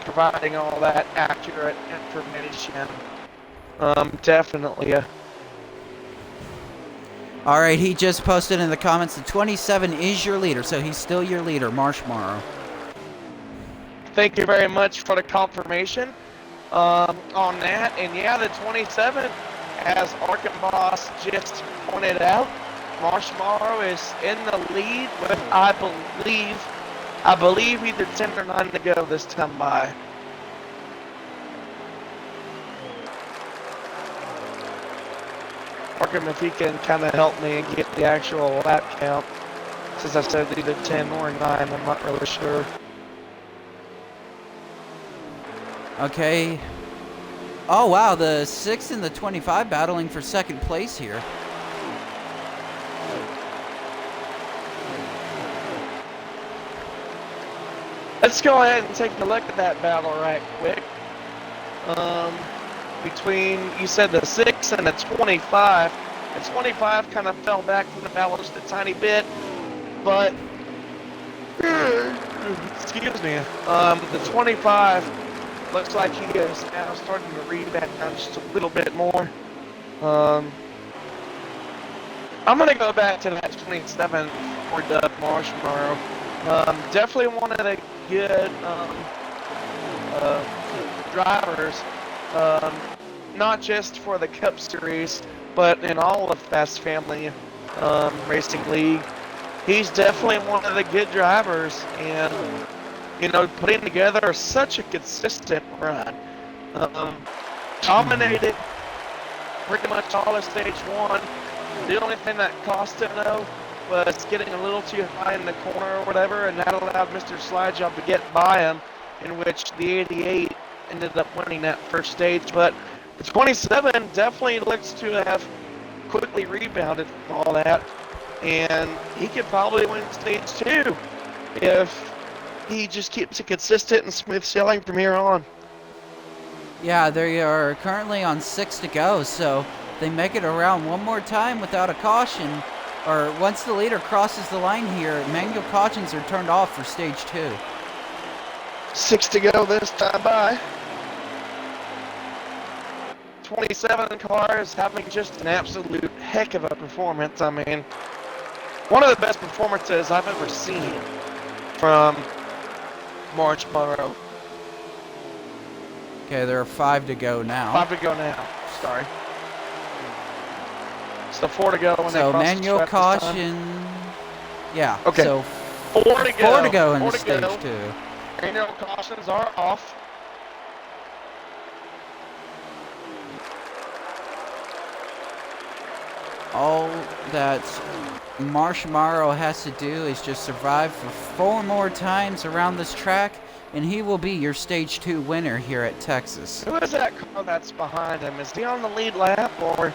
providing all that accurate information. Definitely. All right, he just posted in the comments the 27 is your leader, so he's still your leader, Marshmallow. Thank you very much for the confirmation on that. And yeah, the 27, as Arkhamboss just pointed out, Marshmallow is in the lead with, I believe either 10 or 9 to go this time by. Arkham, if he can kind of help me and get the actual lap count, since I said either 10 or 9, I'm not really sure. Okay. Oh, wow, the 6 and the 25 battling for second place here. Let's go ahead and take a look at that battle right quick. Between, you said the 6 and the 25. The 25 kind of fell back from the battle just a tiny bit, but, excuse me, the 25 looks like he is now starting to rebound just a little bit more. I'm going to go back to that 27 for Doug Marshmallow. Definitely one of the good drivers, not just for the Cup Series, but in all of Fast Family Racing League. He's definitely one of the good drivers, and putting together such a consistent run. Dominated pretty much all of stage 1. The only thing that cost him, though, was getting a little too high in the corner or whatever, and that allowed Mr. Slidejob to get by him, in which the 88 ended up winning that first stage. But the 27 definitely looks to have quickly rebounded from all that, and he could probably win stage 2 if he just keeps it consistent and smooth sailing from here on. Yeah, they are currently on 6 to go, so they make it around one more time without a caution, or once the leader crosses the line here, manual cautions are turned off for stage 2. 6 to go this time by. 27 car is having just an absolute heck of a performance. I mean, one of the best performances I've ever seen from Marshmallow. Okay, there are 5 to go now. 5 to go now. Sorry. So 4 to go. When So they cross manual the track caution. Yeah. Okay. So 4 to go. 4 to go in 4 the to stage go. 2. Manual cautions are off. All that Marshmallow has to do is just survive for 4 more times around this track, and he will be your stage 2 winner here at Texas. Who is that car that's behind him? Is he on the lead lap, or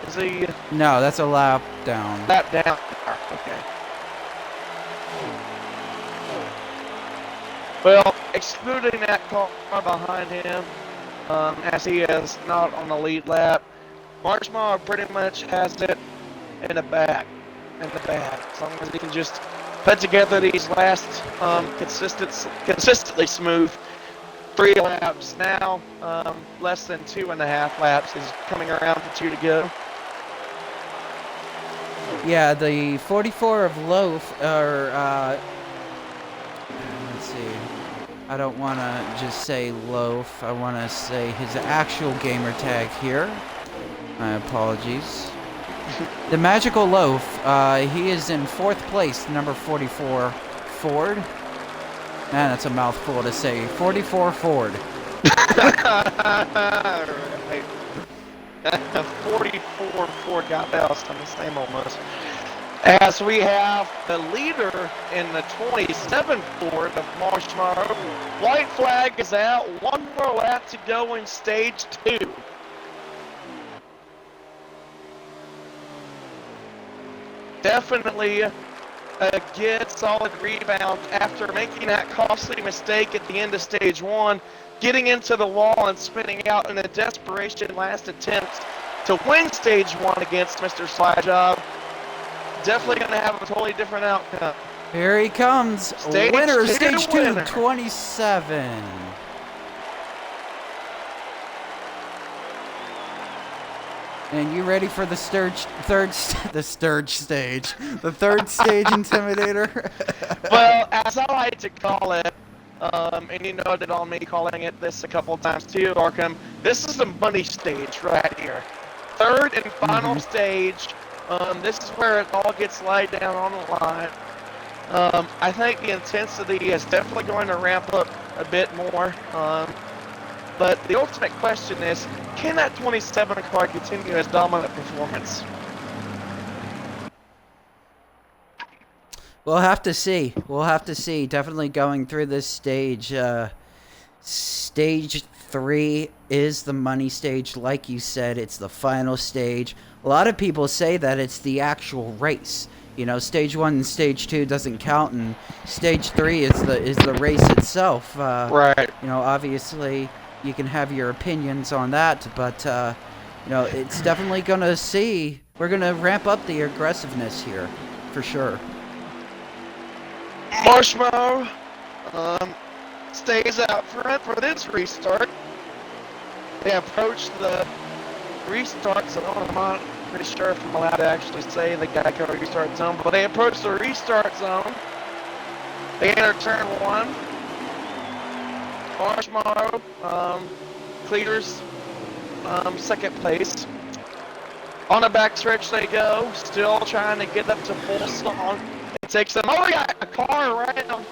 is he No, that's a lap down. lap down? Okay. Well, excluding that car behind him, as he is not on the lead lap, Marshmallow pretty much has it in the bag. As long as he can just put together these last consistently smooth 3 laps. Now, less than 2.5 laps is coming around for 2 to go. Yeah, the 44 of Loaf, or, let's see. I don't want to just say Loaf. I want to say his actual gamer tag here. My apologies. The Magical Loaf, he is in 4th place, number 44, Ford. Man, that's a mouthful to say. 44 Ford. Right. 44 Ford got bounced on the same almost. As we have the leader in the 27 Ford of Marshmallow. White flag is out. 1 more lap to go in stage 2. Definitely a good solid rebound after making that costly mistake at the end of stage 1, getting into the wall and spinning out in a desperation last attempt to win stage 1 against Mr. Slyjob. Definitely going to have a totally different outcome. Here he comes. Stage Winner, two stage 2, winner. 27. And you ready for the third stage, Intimidator? Well, as I like to call it, and you know that on me calling it this a couple times too, Arkham, this is the money stage right here. Third and final stage. This is where it all gets laid down on the line. I think the intensity is definitely going to ramp up a bit more. But the ultimate question is, can that 27 car continue its dominant performance? We'll have to see. We'll have to see. Definitely going through this stage. Stage 3 is the money stage. Like you said, it's the final stage. A lot of people say that it's the actual race. You know, stage 1 and stage 2 doesn't count, and stage 3 is the race itself. Right. You know, obviously you can have your opinions on that, but you know, it's definitely gonna see. We're gonna ramp up the aggressiveness here, for sure. Marshmallow stays out front for this restart. They approach the restart zone. I'm not pretty sure if I'm allowed to actually say the Geico restart zone, but they approach the restart zone. They enter turn 1. Marshmallow clears second place. On the backstretch they go, still trying to get up to full song. It takes them, oh, we got a car right on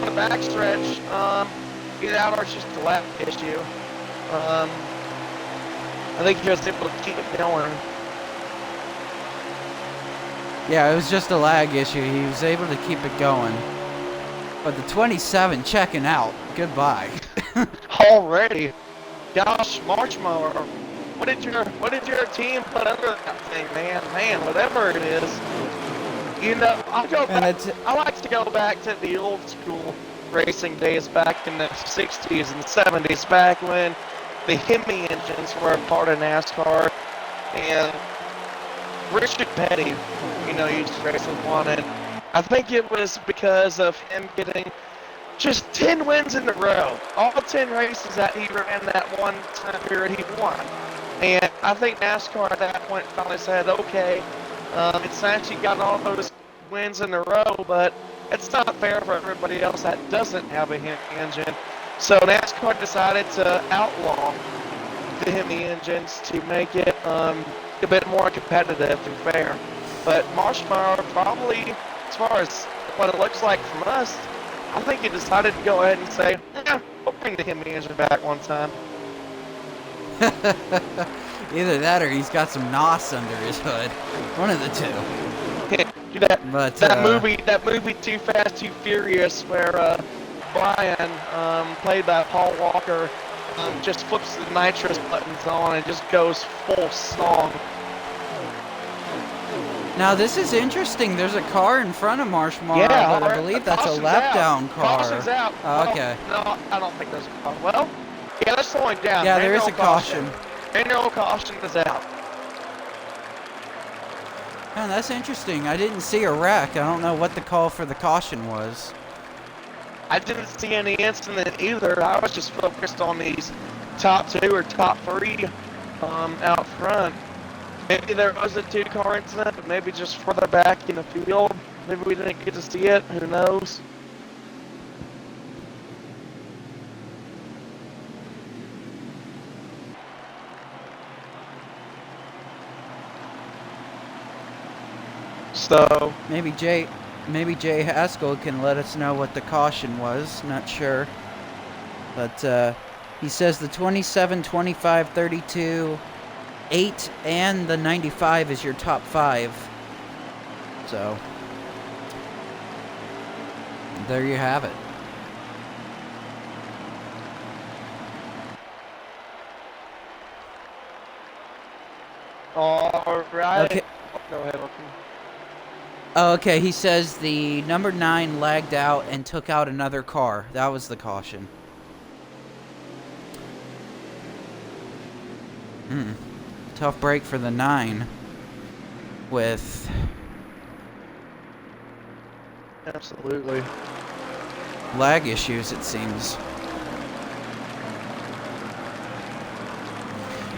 the backstretch. Either out or it's just a lap issue. I think he was able to keep it going. Yeah, it was just a lag issue. He was able to keep it going. But the 27 checking out. Goodbye. Already. Gosh, Marshmallow. What did your team put under that thing, man? Man, whatever it is. You know, I like to go back to the old school racing days back in the 60s and 70s, back when the Hemi engines were a part of NASCAR. And Richard Petty, you know, used to race with one, and I think it was because of him getting just 10 wins in a row. All 10 races that he ran that one time period, he won. And I think NASCAR at that point finally said, okay, it's nice you got all those wins in a row, but it's not fair for everybody else that doesn't have a Hemi engine. So NASCAR decided to outlaw the Hemi engines to make it a bit more competitive and fair. But Marshmallow probably, as far as what it looks like from us, I think he decided to go ahead and say, yeah, we'll bring the Hemi engine back one time. Either that or he's got some NOS under his hood. One of the two. That movie Too Fast, Too Furious, where Brian, played by Paul Walker, just flips the nitrous buttons on and just goes full song. Now this is interesting. There's a car in front of Marshmallow, Yeah, but I believe that's a caution's lap out. down car. Caution's out. Oh, okay. No, I don't think there's a caution. Well, yeah, they're slowing down. Yeah, there is a caution. Manual caution is out. Oh, that's interesting. I didn't see a wreck. I don't know what the call for the caution was. I didn't see any incident either. I was just focused on these top 2 or top 3 out front. Maybe there was a 2-car incident, but maybe just further back in the field. Maybe we didn't get to see it. Who knows? So maybe Jay Haskell can let us know what the caution was. Not sure, but he says the 27, 25, 32, 8, and the 95 is your top 5. So there you have it. all right. Okay. Go ahead. Okay. Oh, okay, he says the number 9 lagged out and took out another car. That was the caution. Tough break for the 9 with... Absolutely. lag issues, it seems.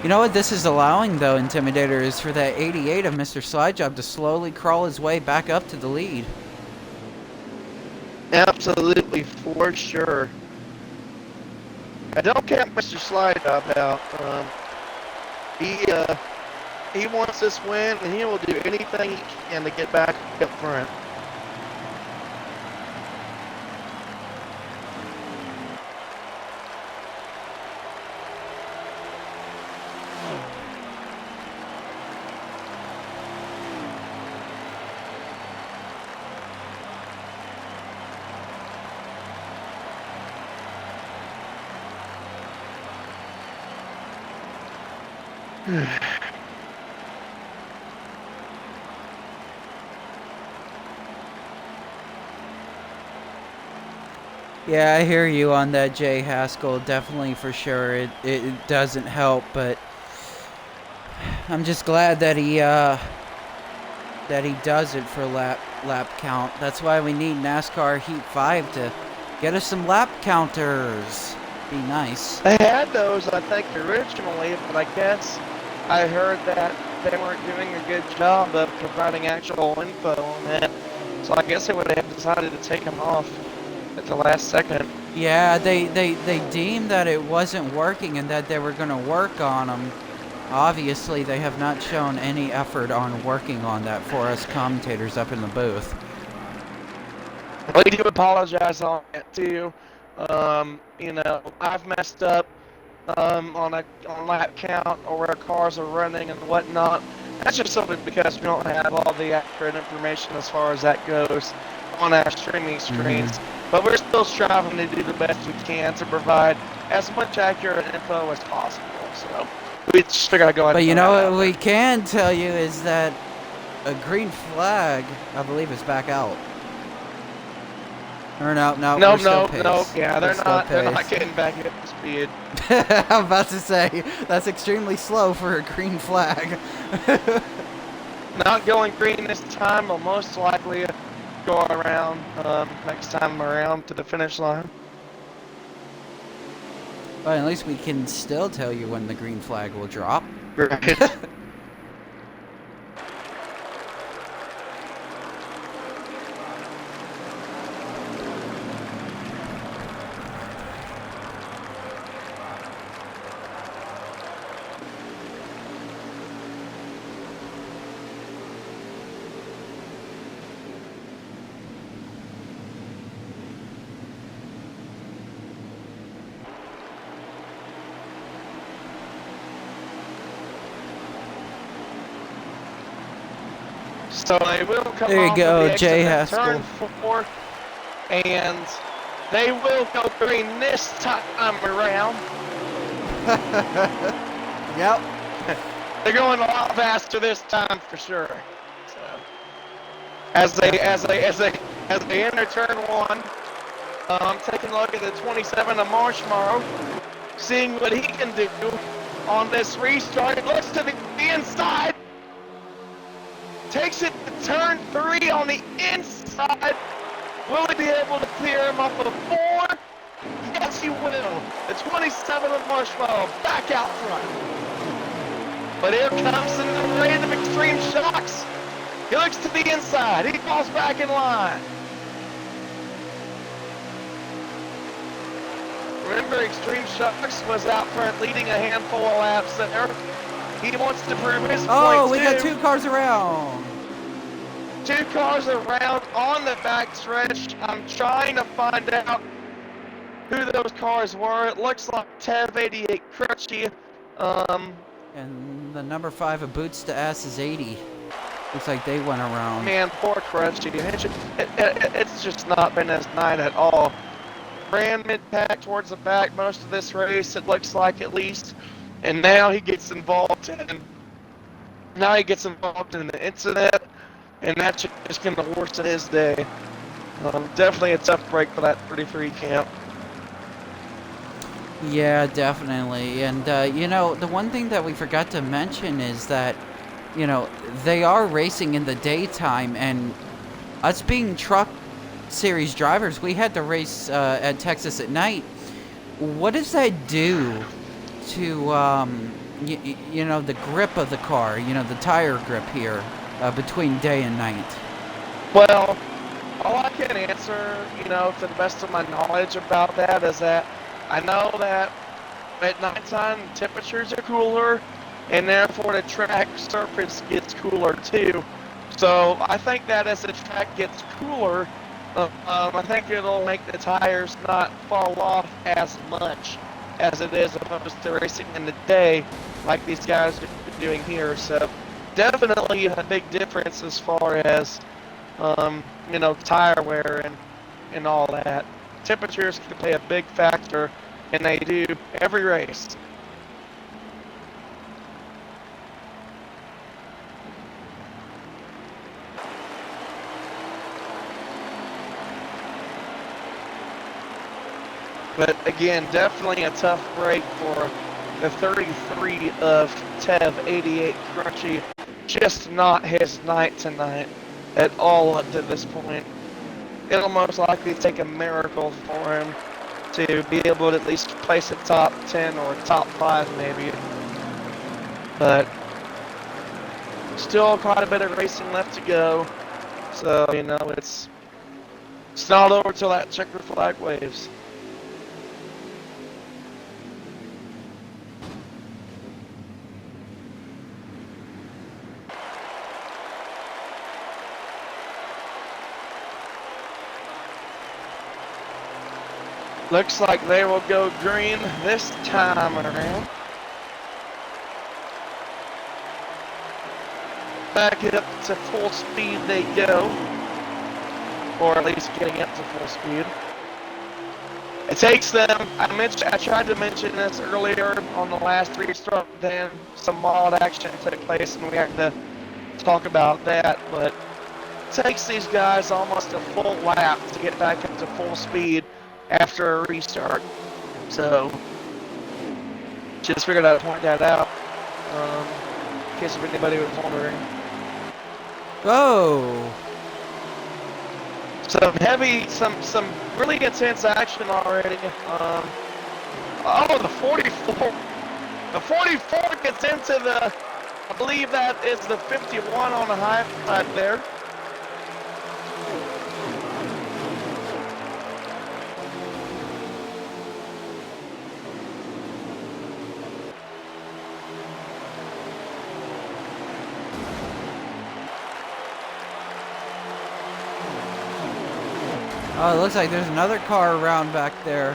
You know what this is allowing, though, Intimidator, is for that 88 of Mr. Slidejob to slowly crawl his way back up to the lead. Absolutely, for sure. I don't count Mr. Slidejob out. He wants this win, and he will do anything he can to get back up front. Yeah, I hear you on that, Jay Haskell. Definitely, for sure, it doesn't help, but I'm just glad that he does it for lap count. That's why we need NASCAR Heat 5 to get us some lap counters. Be nice. They had those, I think, originally, but I guess I heard that they weren't doing a good job of providing actual info on that. So I guess they would have decided to take them off at the last second. Yeah, they deemed that it wasn't working and that they were going to work on them. Obviously, they have not shown any effort on working on that for us commentators up in the booth. We do apologize on that too. You know, I've messed up on lap count or where cars are running and whatnot. That's just simply because we don't have all the accurate information as far as that goes on our streaming screens. But we're still striving to do the best we can to provide as much accurate info as possible. So we just figured I'd go ahead. But and you throw know that what out we there. can tell you is that a green flag, I believe, is back out. Or no, No, we're still no, paced. no. Yeah, We're they're not paced. getting back up to speed. I'm about to say, that's extremely slow for a green flag. Not going green this time. Will most likely go around next time around to the finish line. But at least we can still tell you when the green flag will drop. Right. So they will come There you off go, of the Jay exit at Haskell. turn 4, and they will go green this time around. Yep. They're going a lot faster this time for sure. So. As they enter turn one. I'm taking a look at the 27 of Marshmallow, seeing what he can do on this restart. It looks to the inside, takes it to turn 3 on the inside. Will he be able to clear him off of 4? Yes, he will. The 27 of Marshmallow back out front. But here comes the random extreme shocks. He looks to the inside. He falls back in line. Remember, Extreme Shocks was out front leading a handful of laps there. He wants to prove his point, Oh, we got 2 cars around. 2 cars around on the backstretch. I'm trying to find out who those cars were. It looks like Tev 88 Crutchy. And the number 5 of Boots to Ass is 80. Looks like they went around. Man, poor Crutchy. It's just not been his night at all. Ran mid-pack towards the back most of this race, it looks like, at least. And now he gets involved in an incident, and that's just going to worsen his day. Definitely a tough break for that 33 camp. Yeah, definitely. And, you know, the one thing that we forgot to mention is that, you know, they are racing in the daytime, and us being truck series drivers, we had to race at Texas at night. What does that do to, you know, the grip of the car, you know, the tire grip here between day and night? Well, all I can answer, you know, to the best of my knowledge about that is that I know that at nighttime temperatures are cooler, and therefore the track surface gets cooler too. So I think that as the track gets cooler, I think it'll make the tires not fall off as much as it is opposed to racing in the day like these guys are doing here. So definitely a big difference as far as, you know, tire wear and all that. Temperatures can play a big factor, and they do every race. But again, definitely a tough break for the 33 of Tev 88 Crunchy. Just not his night tonight at all up to this point. It'll most likely take a miracle for him to be able to at least place a top 10 or top 5 maybe. But still quite a bit of racing left to go. So, you know, it's not over till that checker flag waves. Looks like they will go green this time around. Back it up to full speed they go. Or at least getting up to full speed. It takes them, I tried to mention this earlier on the last restart, then some mild action took place and we had to talk about that, but it takes these guys almost a full lap to get back up to full speed after a restart. So, just figured I'd point that out, in case if anybody was wondering. Oh! Some really intense action already. Oh, the 44. The 44 gets into the, I believe that is the 51 on the high side there. Oh, it looks like there's another car around back there.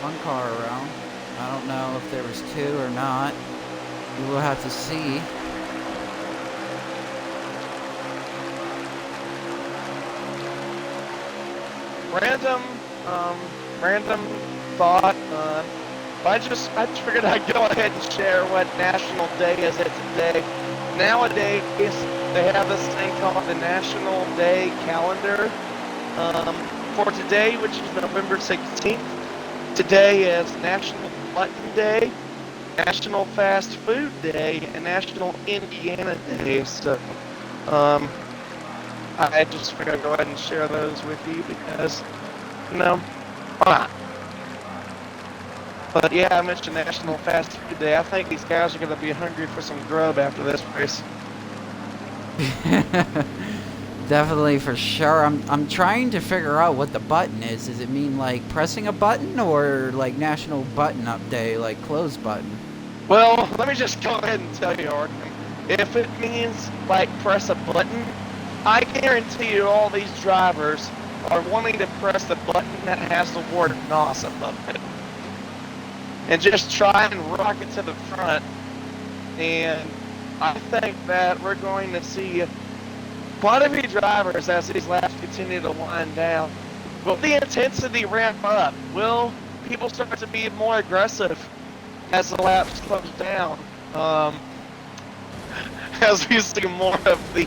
One car around. I don't know if there was 2 or not. We will have to see. Random thought. I just figured I'd go ahead and share what National Day is it today. Nowadays, they have this thing called the National Day Calendar. For today, which is November 16th, today is National Button Day, National Fast Food Day, and National Indiana Day. So, I just figured I'd go ahead and share those with you because, why not? But yeah, I mentioned National Fast Food Day. I think these guys are going to be hungry for some grub after this race. Definitely, for sure. I'm trying to figure out what the button is. Does it mean like pressing a button, or like National Button Up Day, like close button? Well, let me just go ahead and tell you, Arkham. If it means like press a button, I guarantee you all these drivers are wanting to press the button that has the word NOS above it. And just try and rock it to the front. And I think that we're going to see quite a few drivers as these laps continue to wind down. Will the intensity ramp up? Will people start to be more aggressive as the laps close down? As we see more of the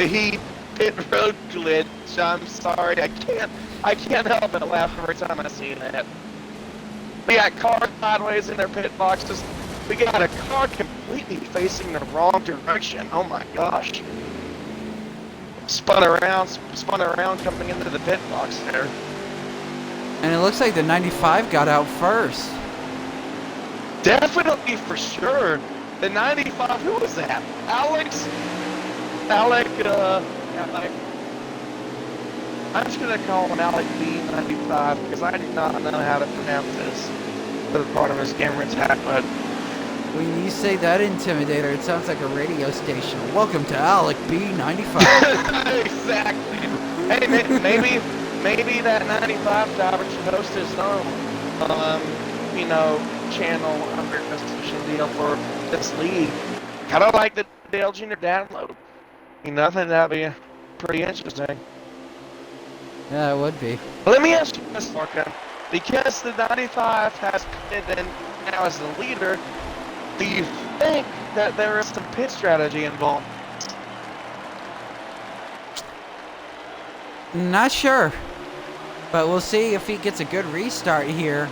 heat pit road glitch. I'm sorry, I can't help but laugh every time I see that. We got cars sideways in their pit boxes. We got a car completely facing the wrong direction. Oh my gosh. Spun around coming into the pit box there. And it looks like the 95 got out first. Definitely, for sure. The 95, who was that? Alec, I'm just going to call him Alec B95 because I do not know how to pronounce this for the part of his camera attack, but When you say that, Intimidator, it sounds like a radio station. Welcome to Alec B95. exactly. Hey, maybe that 95 driver should host his own, channel under a station deal for this league. Kind of like the Dale Jr. download. I think that'd be pretty interesting. Yeah, it would be. Let me ask you this, Marco. Because the 95 has come in now as the leader, do you think that there is some pit strategy involved? Not sure. But we'll see if he gets a good restart here.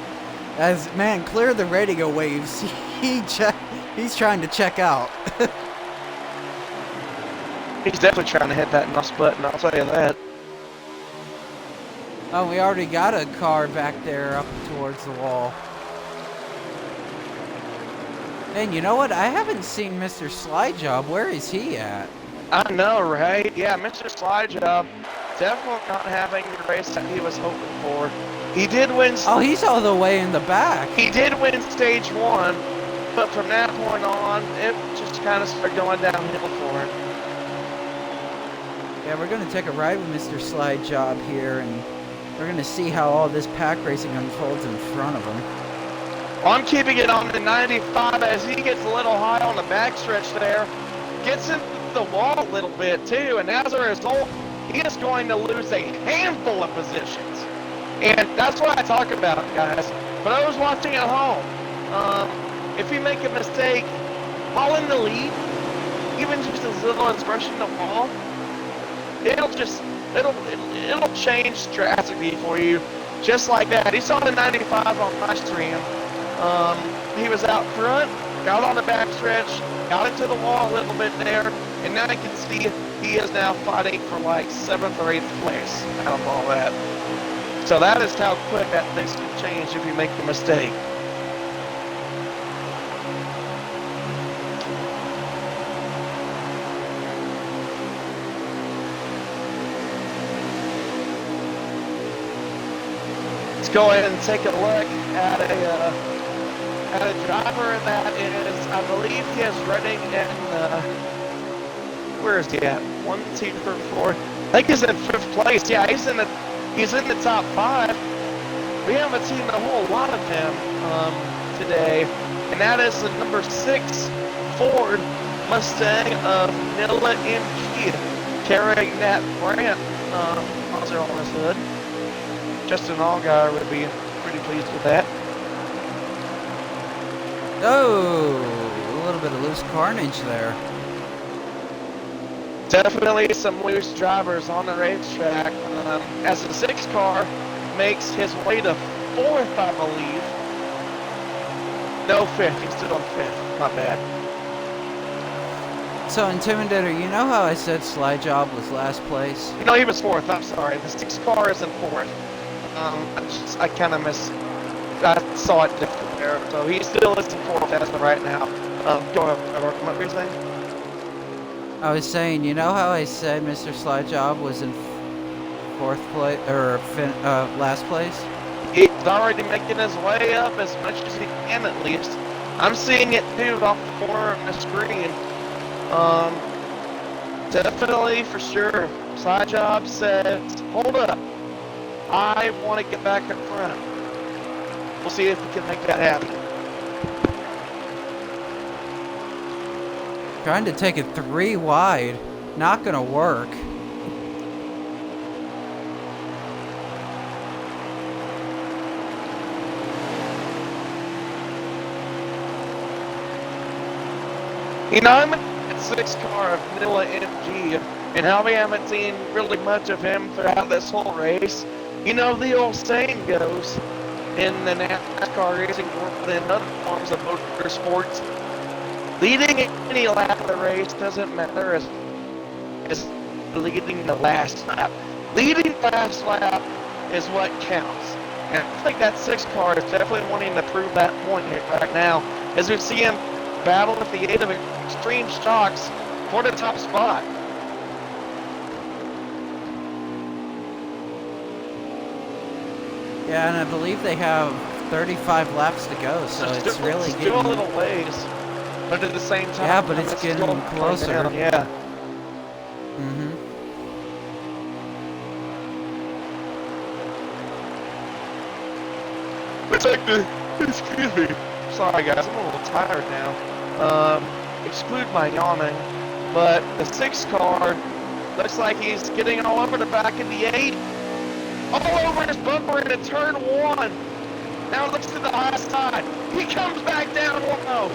As, man, clear the radio waves. He's trying to check out. He's definitely trying to hit that NOS button, I'll tell you that. Oh, we already got a car back there up towards the wall. And you know what? I haven't seen Mr. Slidejob. Where is he at? I know, right? Yeah, Mr. Slidejob definitely not having the race that he was hoping for. He did win. Oh, he's all the way in the back. He did win stage 1, but from that point on, it just kind of started going downhill for him. Yeah, we're going to take a ride with Mr. Slidejob here, and we're going to see how all this pack racing unfolds in front of him. I'm keeping it on the 95 as he gets a little high on the backstretch there. Gets into the wall a little bit too, and as a result, he is going to lose a handful of positions. And that's what I talk about, guys. For those watching at home, if you make a mistake while in the lead, even just a little expression of wall, it'll change drastically for you, just like that. He saw the 95 on my stream. He was out front, got on the backstretch, got into the wall a little bit there, and now you can see he is now fighting for like 7th or 8th place out of all that. So that is how quick that things can change if you make a mistake. Let's go ahead and take a look at a driver that is, I believe he is running in, where is he at? 1, 2, 3, 4. I think he's in 5th place. Yeah, he's in the top 5. We haven't seen a whole lot of him today, and that is the number 6 Ford Mustang of Nilla MG, carrying that brand sponsor on his hood. Justin Allgaier would be pretty pleased with that. Oh, a little bit of loose carnage there. Definitely some loose drivers on the racetrack. As the 6 car makes his way to 4th, I believe. No, 5th. He's still on 5th. My bad. So, Intimidator, you know how I said Slide Job was last place? No, he was 4th. I'm sorry. The 6 car is in 4th. I kind of I saw it different there. So he still is in 4th as of right now. Go ahead, what were you saying? I was saying, you know how I said Mr. Slide Job was in 4th place, or last place? He's already making his way up as much as he can, at least. I'm seeing it too off the corner of the screen. Definitely for sure. Side Job says, hold up. I want to get back up front. We'll see if we can make that happen. Trying to take it 3 wide. Not gonna work. You know, I'm at 6 car of Manila MG, and how we haven't seen really much of him throughout this whole race. You know, the old saying goes in the NASCAR racing world and other forms of motorsports, leading any lap of the race doesn't matter as leading the last lap. Leading the last lap is what counts. And I think that 6 car is definitely wanting to prove that point here right now, as we see him battle with the aid of extreme shocks for the top spot. Yeah, and I believe they have 35 laps to go, so it's really getting... Still a little ways, but at the same time... Yeah, but it's getting closer. Down, yeah. Mm-hmm. It's like excuse me. Sorry guys, I'm a little tired now. Exclude my yawning, but the 6 car looks like he's getting all over the back of the 8. All over his bumper into turn 1. Now it looks to the high side. He comes back down 1-0.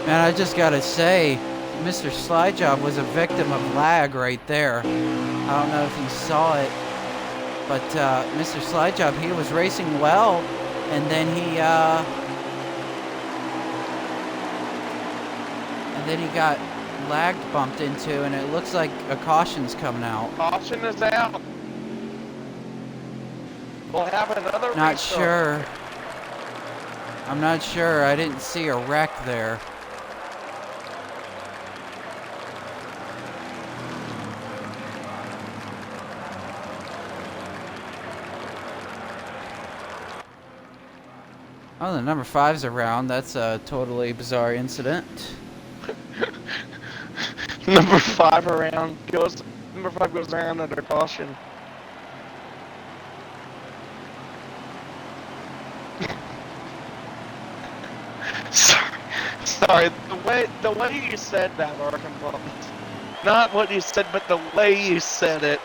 Man, I just gotta say, Mr. Slide Job was a victim of lag right there. I don't know if you saw it, but Mr. Slide Job, he was racing well, and then he got lag bumped into, and it looks like a caution's coming out. Caution is out. We'll have another Not race sure. I'm not sure. I didn't see a wreck there. Oh, the number 5's around. That's a totally bizarre incident. Number 5 goes around under caution. Sorry, the way you said that, Arkhamboss. Not what you said, but the way you said it.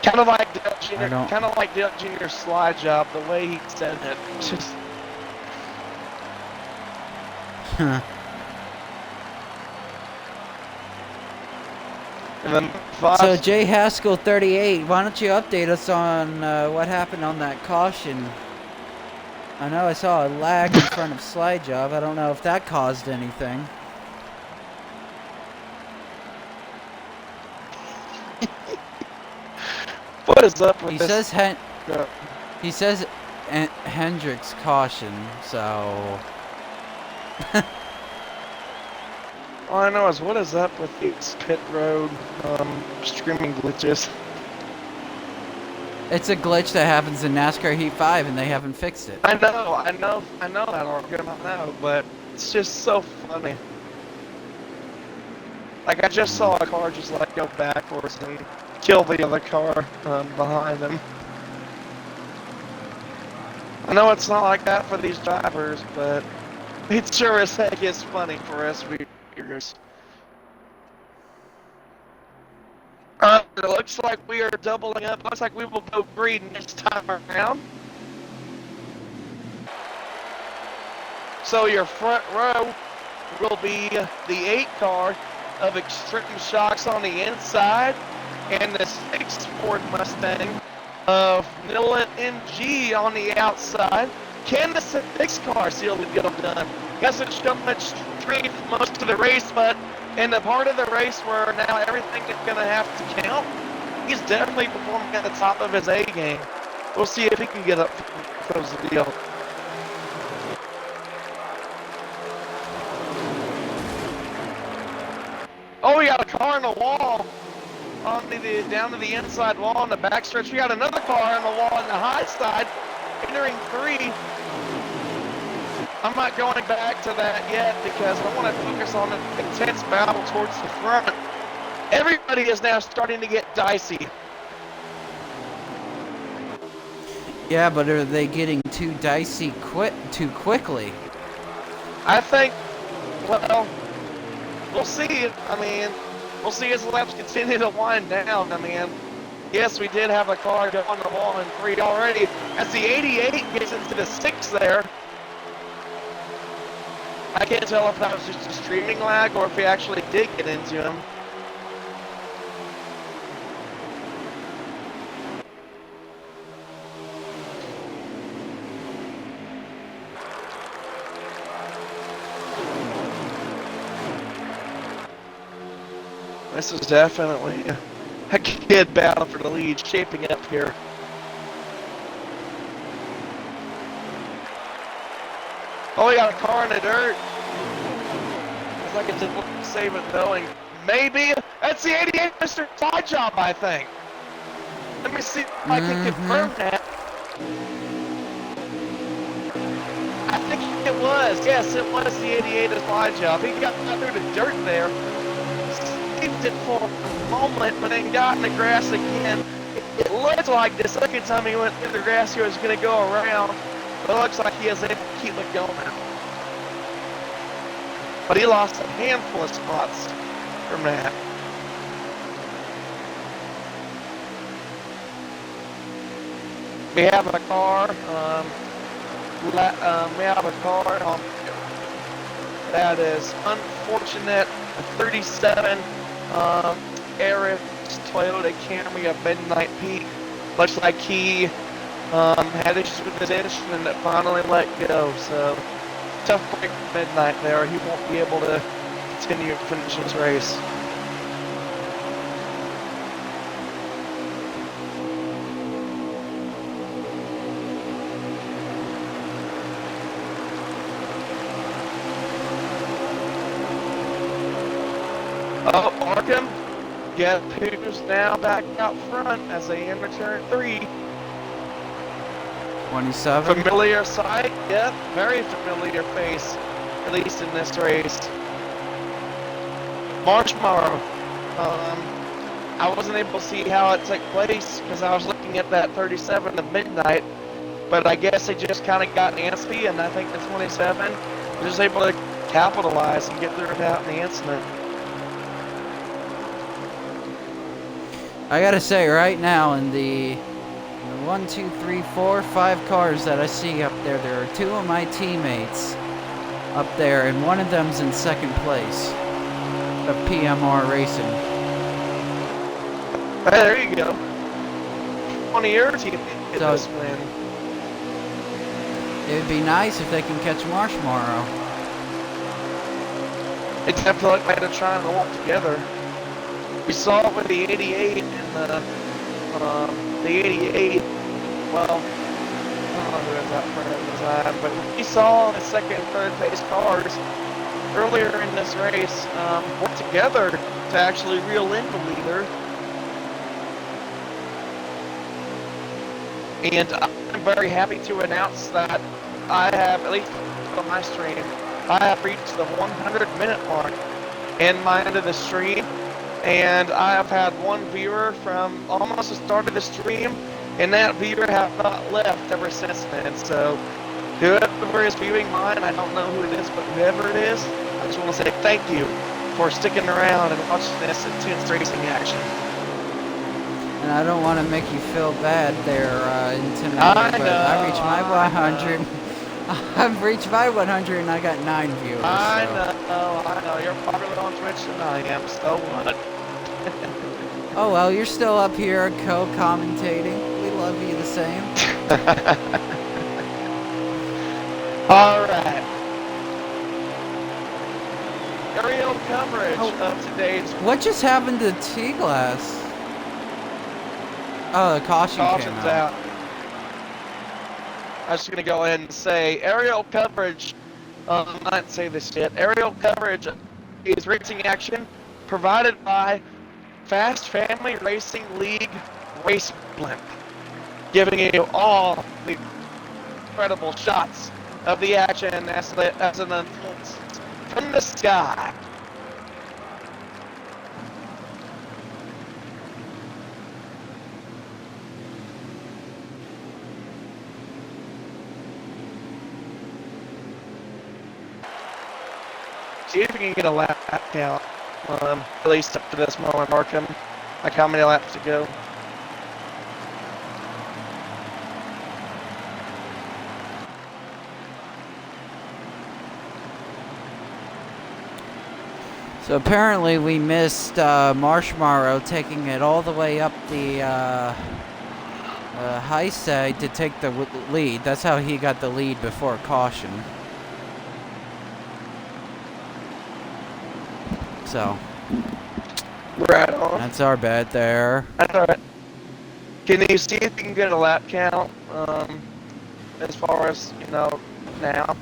Kind of like Dale Jr.'s Slide Job, the way he said it. Just. And then 5. So Jay Haskell 38, why don't you update us on what happened on that caution? I know I saw a lag in front of Slide Job. I don't know if that caused anything. What is up with He this? He says Hendrick's caution, so... All I know is what is up with these pit road streaming glitches. It's a glitch that happens in NASCAR Heat 5 and they haven't fixed it. I know that, Arkham, I know, but it's just so funny. Like, I just saw a car just like go backwards and kill the other car behind him. I know it's not like that for these drivers, but it sure as heck is funny for us viewers. It looks like we are doubling up. Looks like we will go green this time around. So your front row will be the 8 car of Extreme Shocks on the inside and the 6 Ford Mustang of Millet NG on the outside. Can the 6 car seal the deal done? Hasn't shown much strength most of the race, but in the part of the race where now everything is going to have to count, he's definitely performing at the top of his A game. We'll see if he can get up close the deal. Oh, we got a car on the wall on down to the inside wall on the backstretch. We got another car on the wall on the high side, entering 3. I'm not going back to that yet because I want to focus on an intense battle towards the front. Everybody is now starting to get dicey. Yeah, but are they getting too dicey too quickly? I think, well, we'll see. I mean, we'll see as laps continue to wind down. I mean, yes, we did have a car go on the wall in 3 already. As the 88 gets into the 6 there, I can't tell if that was just a streaming lag or if he actually did get into him. This is definitely a kid battle for the lead shaping up here. Oh, we got a car in the dirt. Looks like it's a save it going. Maybe. That's the 88 Mr. Side Job, I think. Let me see if I can confirm that. I think it was. Yes, it was the 88 Side Job. He got through the dirt there. Saved it for a moment, but then got in the grass again. It looked like the second time he went through the grass, he was going to go around. But it looks like he is able to keep it going now. But he lost a handful of spots from that. We have a car. We have a car that is unfortunate. A 37 Aris Toyota Camry of Midnight Peak. Looks like he had issues with his engine that finally let go. So tough break for Midnight there. He won't be able to continue to finish his race. Oh, Arkham, guess who's now back out front as they enter turn 3. 27. Familiar sight, yep, very familiar face, at least in this race. Marshmallow. I wasn't able to see how it took place because I was looking at that 37 of Midnight, but I guess they just kind of got antsy, and I think the 27 was just able to capitalize and get through without any incident. I gotta say, right now, in the 1, 2, 3, 4, 5 cars that I see up there, there are 2 of my teammates up there, and one of them's in 2nd place of PMR Racing. Hey, there you go. One of your team get So, this win. it would be nice if they can catch Marshmallow. They definitely like they're trying to work together. We saw it with the 88 and the 88. Well, I don't know who was out front at the time, but we saw the 2nd and 3rd place cars earlier in this race work together to actually reel in the leader. And I'm very happy to announce that I have, at least on my stream, I have reached the 100-minute mark in my end of the stream. And I have had one viewer from almost the start of the stream, and that viewer have not left ever since then. So whoever is viewing mine, I don't know who it is, but whoever it is, I just want to say thank you for sticking around and watching this intense racing action. And I don't want to make you feel bad there, Intimidator, but I reached my 100 I've reached my 100 and I got 9 viewers. I So. know. You're popular on Twitch than I am, so what? Oh well, you're still up here co-commentating. We love you the same. Alright. Aerial coverage of today's... What just happened to T-Glass? Oh, the caution Caution's came out. I was going to go ahead and say aerial coverage, I didn't say this yet, aerial coverage is racing action provided by Fast Family Racing League Race Blimp, giving you all the incredible shots of the action as it unfolds from the sky. See if we can get a lap count, at least up to this moment, Arkham. Like how many laps to go. So apparently we missed Marshmallow taking it all the way up the high side to take the lead. That's how he got the lead before caution. So Right on. that's our bet there. That's alright. Can you see if you can get a lap count, as far as, now?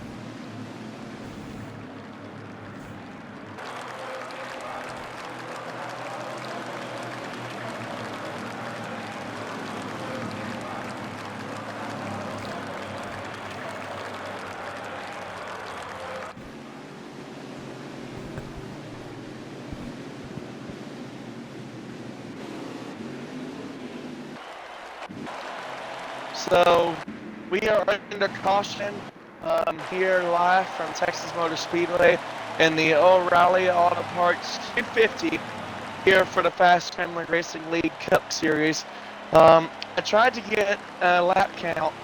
So, we are under caution here live from Texas Motor Speedway in the O'Reilly Auto Parts 250 here for the Fast Family Racing League Cup Series. I tried to get a lap count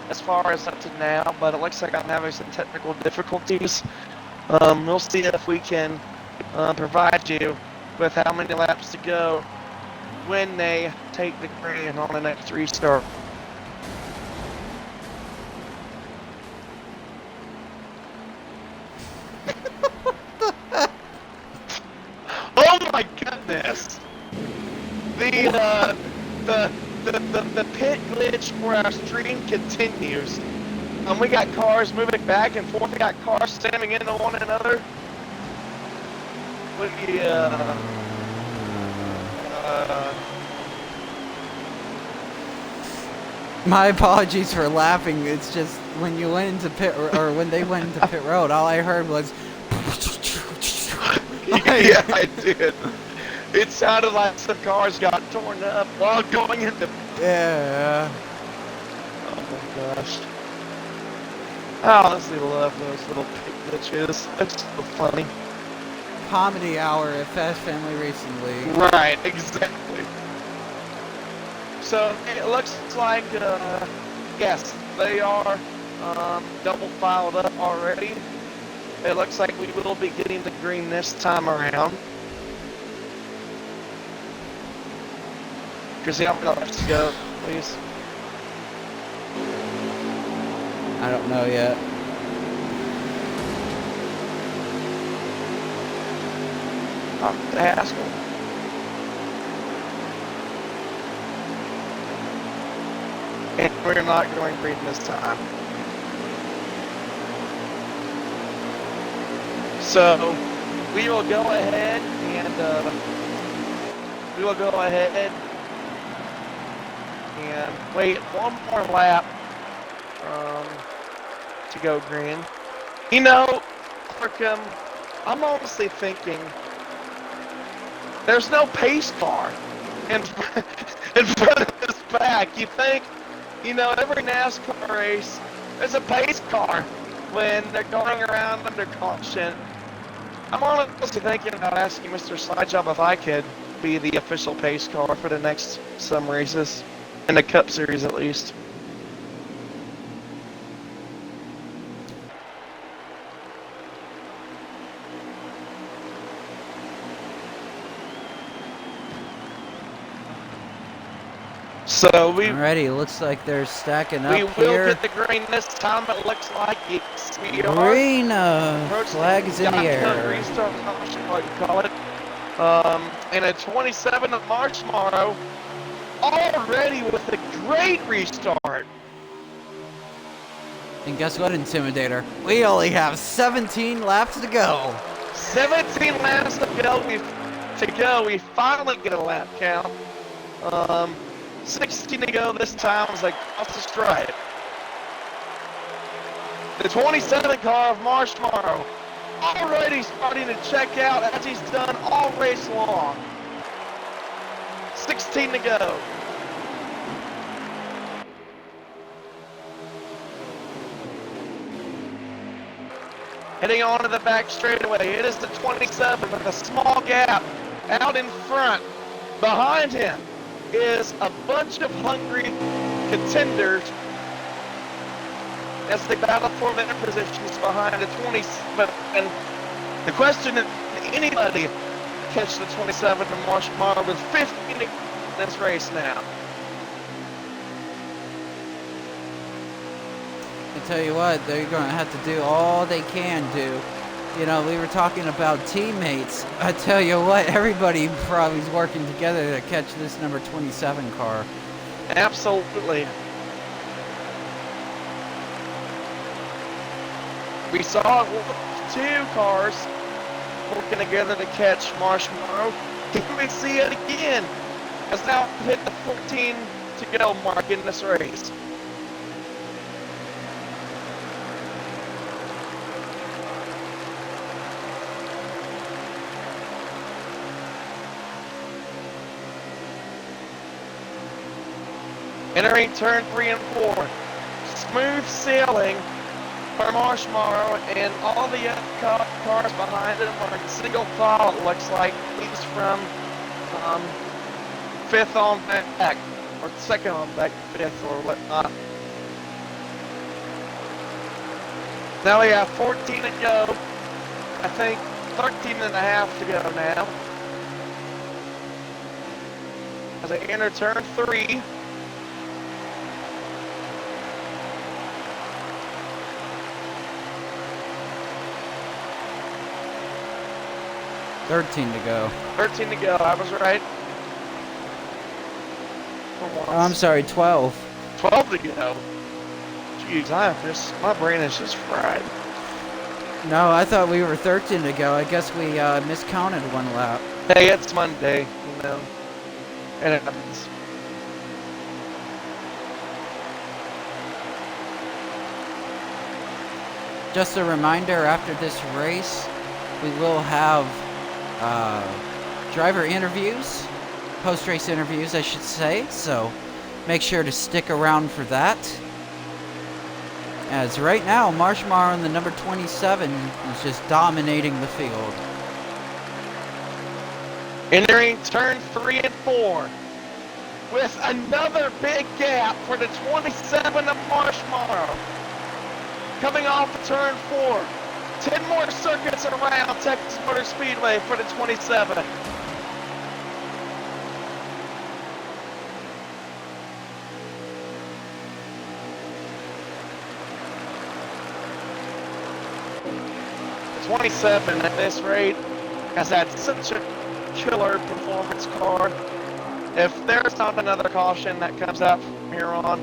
as far as up to now, but it looks like I'm having some technical difficulties. We'll see if we can provide you with how many laps to go when they take the green on the next restart. Oh my goodness! The pit glitch for our stream continues. We got cars moving back and forth. We got cars slamming into one another. My apologies for laughing. It's just when you went into pit or when they went into pit road, all I heard was. Yeah, I did. It sounded like some cars got torn up while going into. Yeah. Oh my gosh. I honestly love those little pit glitches. It's so funny. Comedy hour at Fast Family Racing League. Right, exactly. So it looks like, yes, they are double filed up already. It looks like we will be getting the green this time around. Chrissy, how many laps to go, please? I don't know yet. Ask him. And we're not going green this time. So we will go ahead and wait one more lap to go green. You know, Arkham, I'm honestly thinking there's no pace car in front of this back. You think, every NASCAR race, there's a pace car when they're going around under caution. I'm honestly thinking about asking Mr. Sidejob if I could be the official pace car for the next some races, in the Cup Series at least. So we Alrighty, looks like they're stacking up will here. get the green this time. It looks like it's we are Green approaching flag is in the air. restart, I'm not sure what you call it. And a 27 of March tomorrow, already with a great restart. And guess what, Intimidator? We only have 17 laps to go. 17 laps to go. We finally get a lap count. 16 to go this time as they cross the stripe. The 27 car of Marsh tomorrow already starting to check out as he's done all race long. 16 to go. Heading on to the back straightaway. It is the 27 with a small gap out in front. Behind him is a bunch of hungry contenders as they battle for their positions behind the 27. And the question is, can anybody catch the 27 in Marsh tomorrow with 15 in this race now? I tell you what, they're going to have to do all they can do. You know, we were talking about teammates. I tell you what, everybody probably is working together to catch this number 27 car. Absolutely. We saw two cars working together to catch Marsh tomorrow. Can we see it again? Has now hit the 14 to go mark in this race. Entering turn 3 and 4. Smooth sailing for Marsh tomorrow, and all the other cars behind him are in single file, it looks like. He's from 5th on back, or 2nd on back, 5th or whatnot. Now we have 14 to go. I think 13 and a half to go now. As they enter turn 3. $13 to go. 13 to go, I was right. Oh, I'm sorry, 12. 12 to go. Jeez, my brain is just fried. No, I thought we were 13 to go. I guess we miscounted one lap. Hey, it's Monday, you know, and it happens. Just a reminder, after this race, we will have driver interviews, post-race interviews, I should say, so make sure to stick around for that. As right now, Marshmar on the number 27 is just dominating the field. Entering turn 3 and 4 with another big gap for the 27 of Marshmar. Coming off of turn 4. 10 more circuits around Texas Motor Speedway for the 27. The 27 at this rate has had such a killer performance car. If there's not another caution that comes out from here on,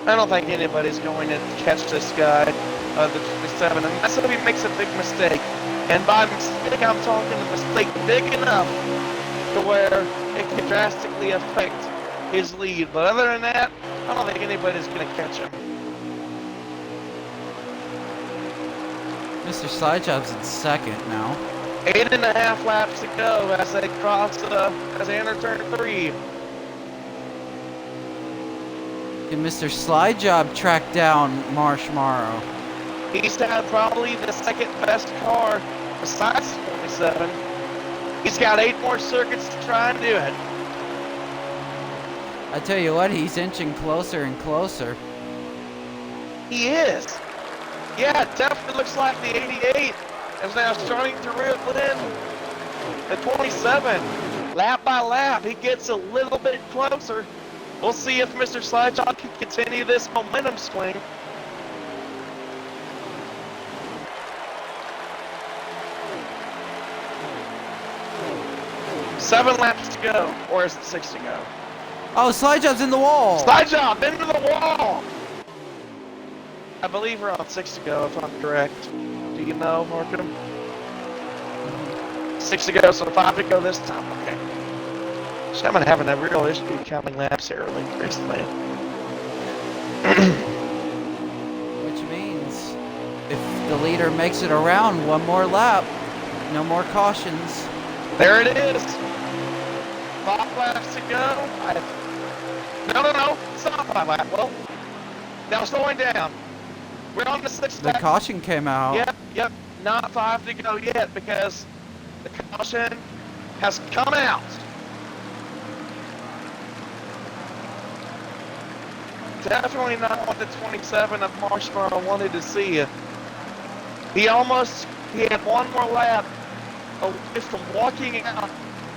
I don't think anybody's going to catch this guy. The 27, unless if he makes a big mistake. And by mistake, I'm talking a mistake big enough to where it can drastically affect his lead. But other than that, I don't think anybody's going to catch him. Mr. Slidejob's in second now. 8.5 laps to go as they cross as they enter turn 3. Can Mr. Slidejob track down Marshmaro? He's had probably the second best car besides 27. He's got 8 more circuits to try and do it. I tell you what, he's inching closer and closer. He is. Yeah, it definitely looks like the 88 is now starting to reel in the 27. Lap by lap, he gets a little bit closer. We'll see if Mr. Slidejob can continue this momentum swing. Seven laps to go, or is it 6 to go? Oh, slide job's in the wall. Slide job into the wall. I believe we're on 6 to go, if I'm correct. Do you know, Markham? 6 to go, so 5 to go this time. Okay. So I'm having a real issue counting laps here recently. Which means if the leader makes it around one more lap, no more cautions. There it is. 5 laps to go. No. It's not 5 laps. Well, now slowing down. We're on the 6th The lap. caution came out. Yep. Not 5 to go yet because the caution has come out. Definitely not what the 27 of Marshmallow wanted to see. He had one more lap away from walking out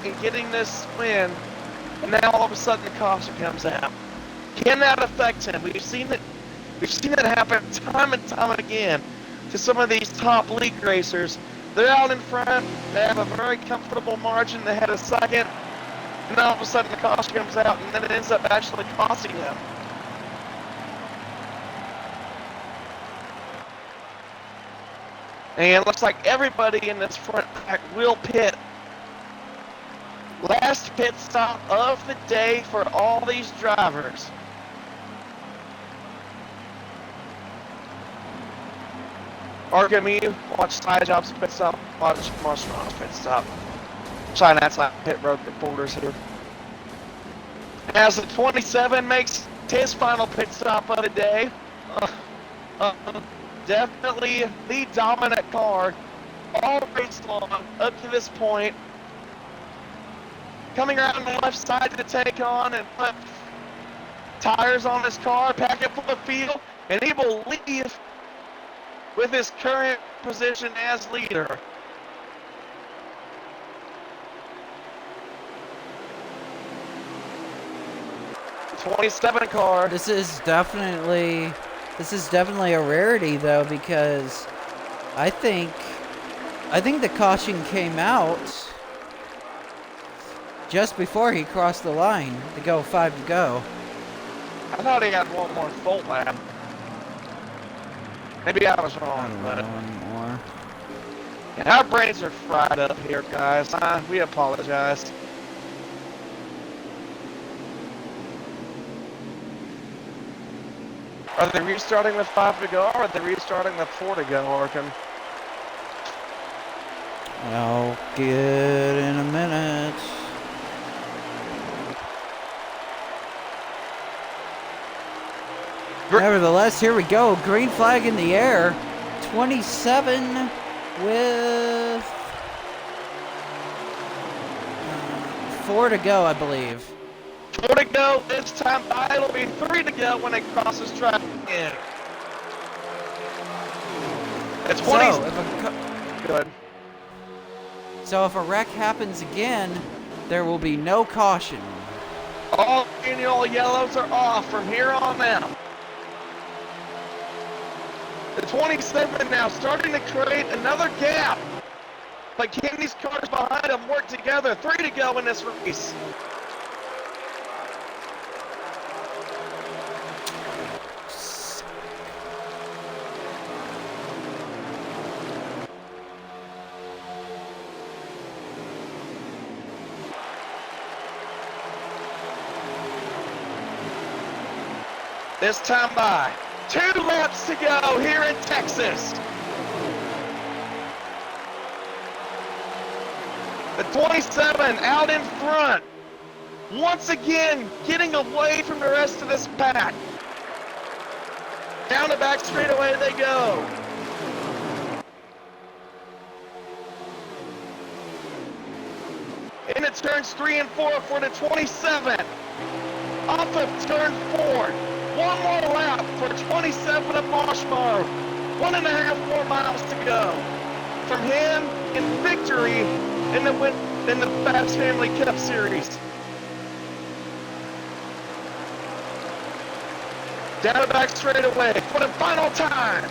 and getting this win, and now all of a sudden the caution comes out. Can that affect him? We've seen it happen time and time again to some of these top league racers. They're out in front, they have a very comfortable margin, they had a second, and then all of a sudden the caution comes out, and then it ends up actually costing them. And it looks like everybody in this front pack will pit. Last pit stop of the day for all these drivers. Arkham, you watch Slijob's pit stop, watch Marshmallow's pit stop. Trying that's like pit road reporters here. As the 27 makes his final pit stop of the day. Definitely the dominant car all race long up to this point. Coming around the left side to take on and put tires on his car, pack it full of fuel, and he will leave with his current position as leader. The 27 car. This is definitely a rarity though, because I think the caution came out just before he crossed the line to go 5 to go. I thought he had one more full lap. Maybe I was I wrong, don't but know anymore. our brains are fried up here, guys. We apologize. Are they restarting with 5 to go, or are they restarting with 4 to go, Arkham? I'll get in a minute. Nevertheless, here we go. Green flag in the air. 27 with 4 to go, I believe. 4 to go this time. It'll be 3 to go when it crosses track again. It's 20. Good. So if a wreck happens again, there will be no caution. All manual yellows are off from here on out. The 27 now starting to create another gap. But can these cars behind him work together? 3 to go in this race. This time by 2 laps to go here in Texas. The 27 out in front. Once again, getting away from the rest of this pack. Down the back straightaway they go. Into turns 3 and 4 for the 27. Off of turn 4. One more lap for 27 of Marshmallow. 1.5 more miles to go. From him in victory in the Fast Family Cup Series. Down the back straightaway for the final time.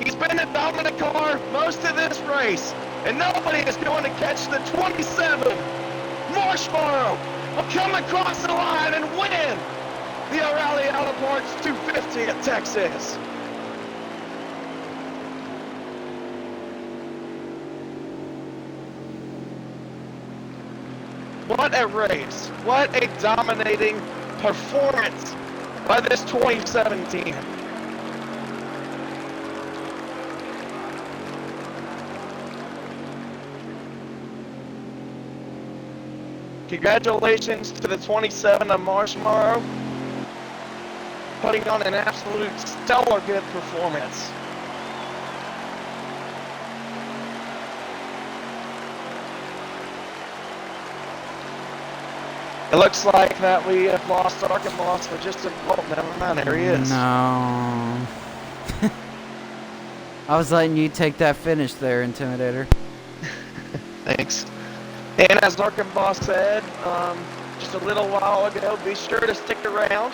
He's been the dominant car most of this race, and nobody is going to catch the 27. Marshmallow will come across the line and win the O'Reilly Auto Parts 250 at Texas. What a race. What a dominating performance by this 2017. Congratulations to the 27 of Marshmallow, putting on an absolute stellar good performance. It looks like that we have lost Arkhamboss for just a moment. Never mind, there he is. No. I was letting you take that finish there, Intimidator. Thanks. And as Arkhamboss said just a little while ago, be sure to stick around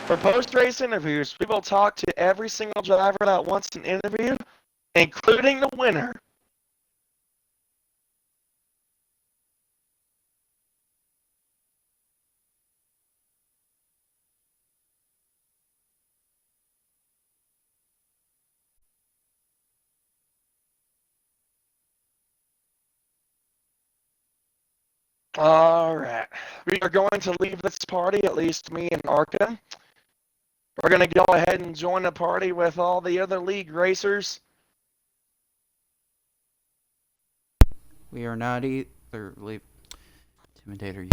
for post-race interviews. We will talk to every single driver that wants an interview, including the winner. All right. We are going to leave this party, at least me and Arkham. We're going to go ahead and join the party with all the other league racers. We are not either. Intimidator.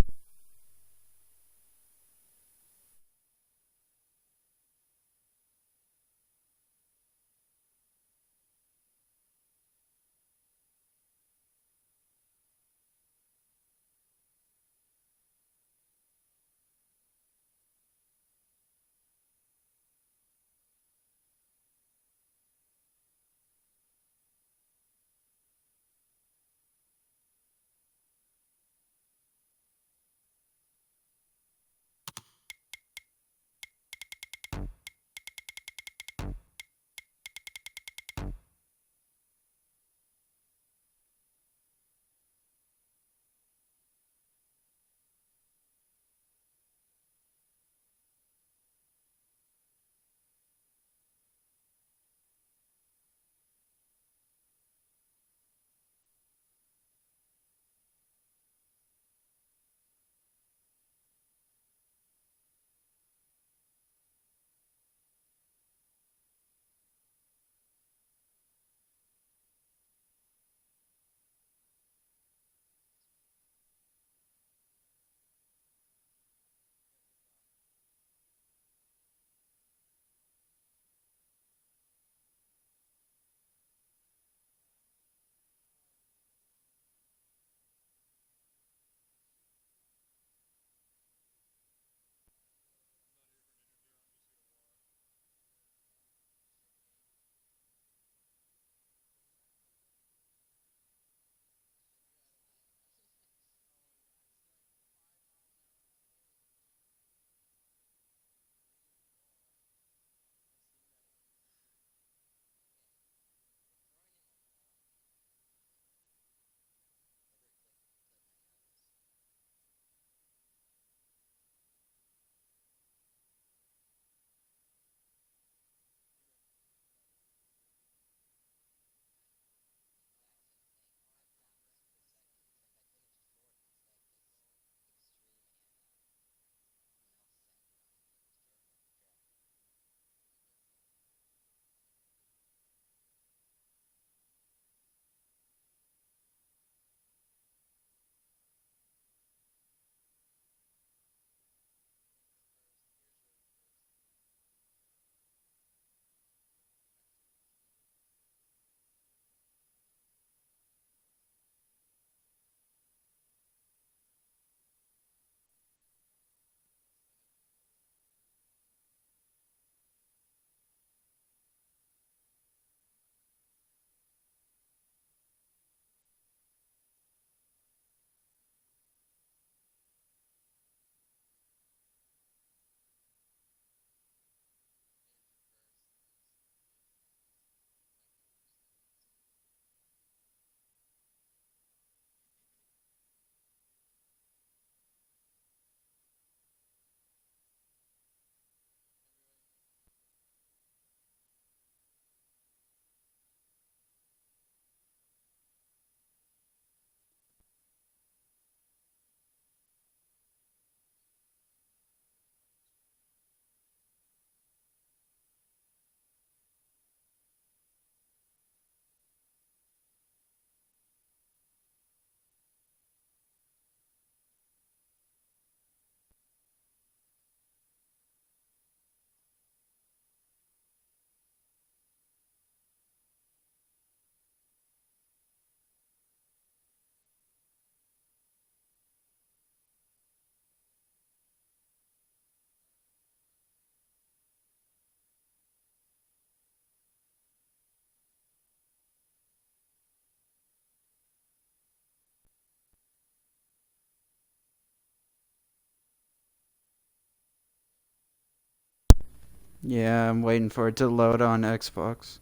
Yeah, I'm waiting for it to load on Xbox.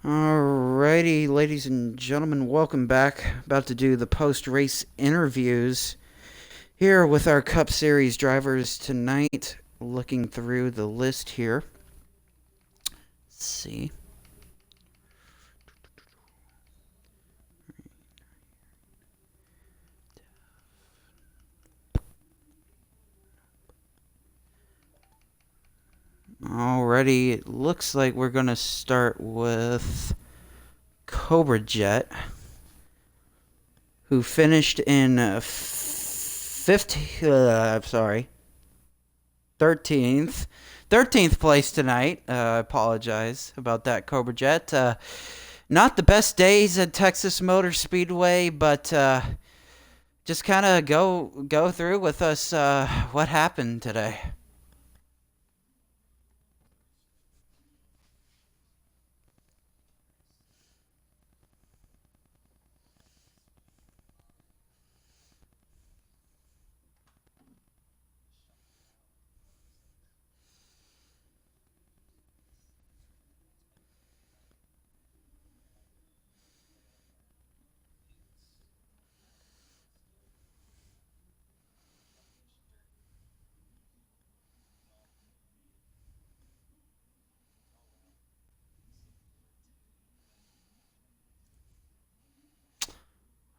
Alrighty, ladies and gentlemen, welcome back. About to do the post-race interviews here with our Cup Series drivers tonight. Looking through the list here. Let's see. Alrighty, it looks like we're going to start with Cobra Jet, who finished in 13th. 13th place tonight. I apologize about that, Cobra Jet. Not the best days at Texas Motor Speedway, but just kind of go through with us what happened today.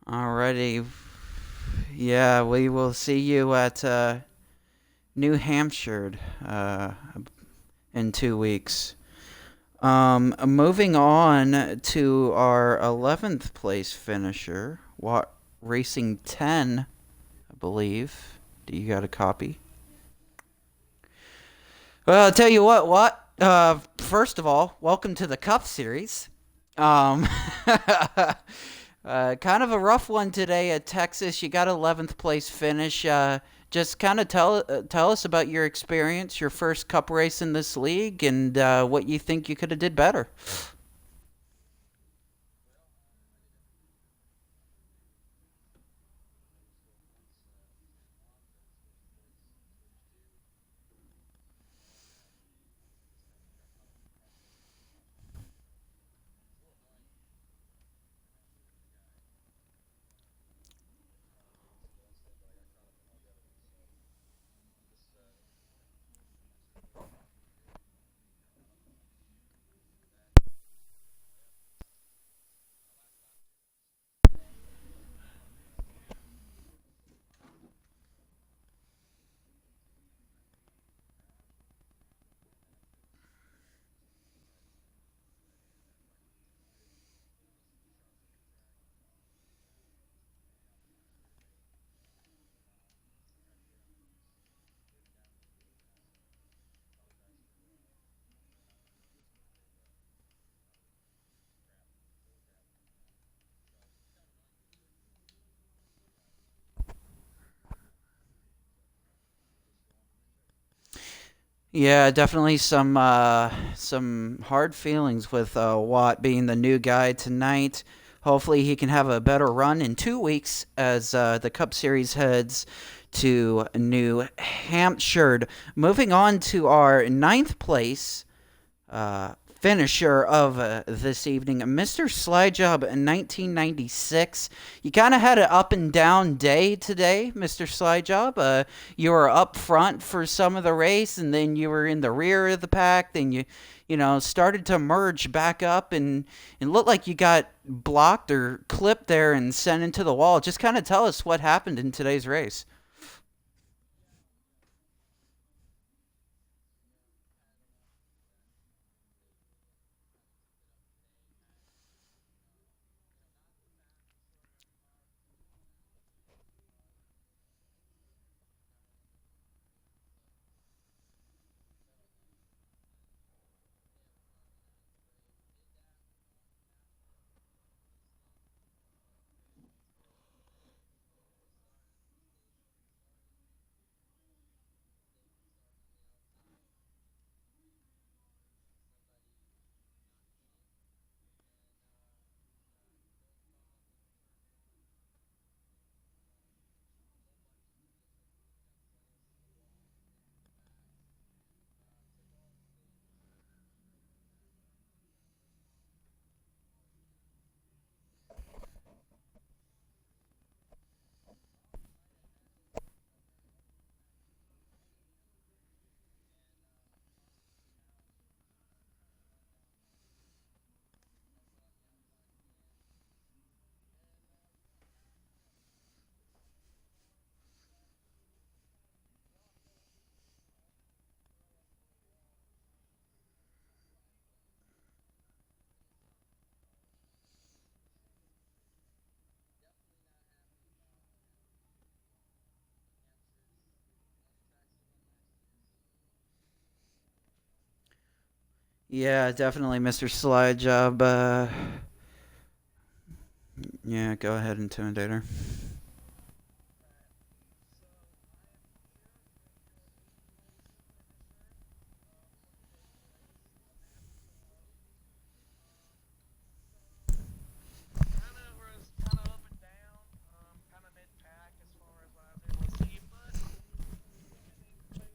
Alrighty. Yeah, we will see you at New Hampshire in 2 weeks. Moving on to our 11th place finisher, Watt Racing 10, I believe. Do you got a copy? Well, I'll tell you what. First of all, welcome to the Cup Series. Um, kind of a rough one today at Texas. You got 11th place finish. Just kind of tell us about your experience, your first Cup race in this league, and what you think you could have did better. Yeah, definitely some hard feelings with Watt being the new guy tonight. Hopefully, he can have a better run in 2 weeks as the Cup Series heads to New Hampshire. Moving on to our ninth place finisher of this evening, Mr. Slyjob in 1996. You kind of had an up and down day today, Mr. Slyjob. You were up front for some of the race, and then you were in the rear of the pack. Then you started to merge back up, and looked like you got blocked or clipped there and sent into the wall. Just kind of tell us what happened in today's race. Yeah, definitely, Mr. Slide Job. Yeah, go ahead, Intimidator. Kind of was kind of up and down, kind of mid pack as far as what I was able to see, but finishing place,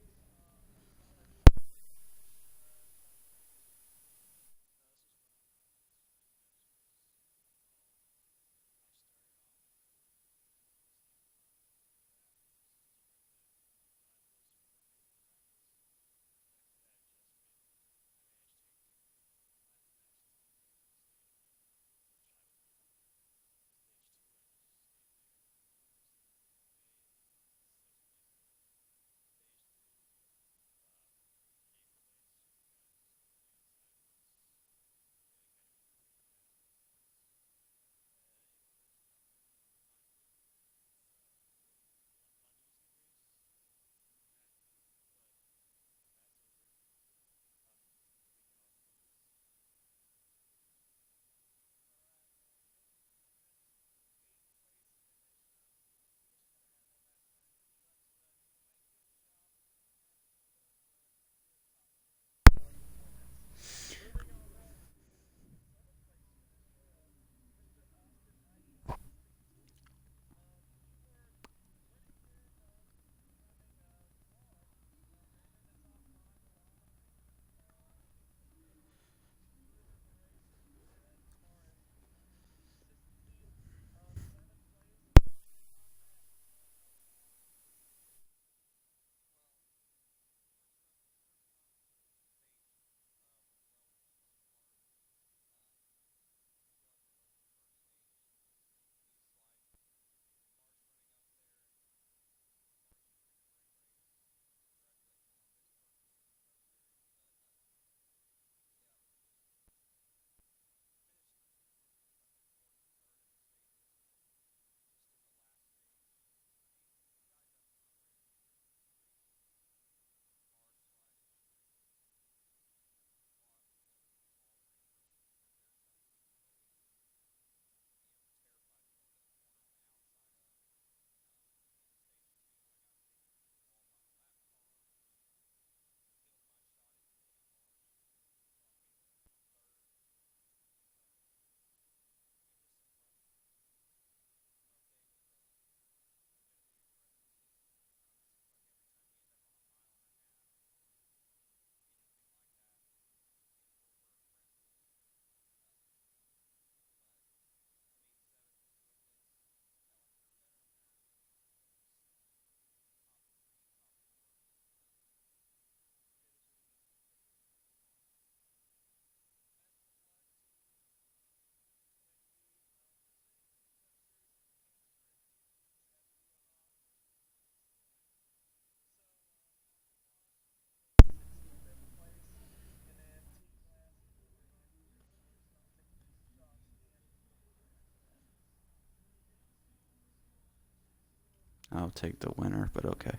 I'll take the winner, but okay.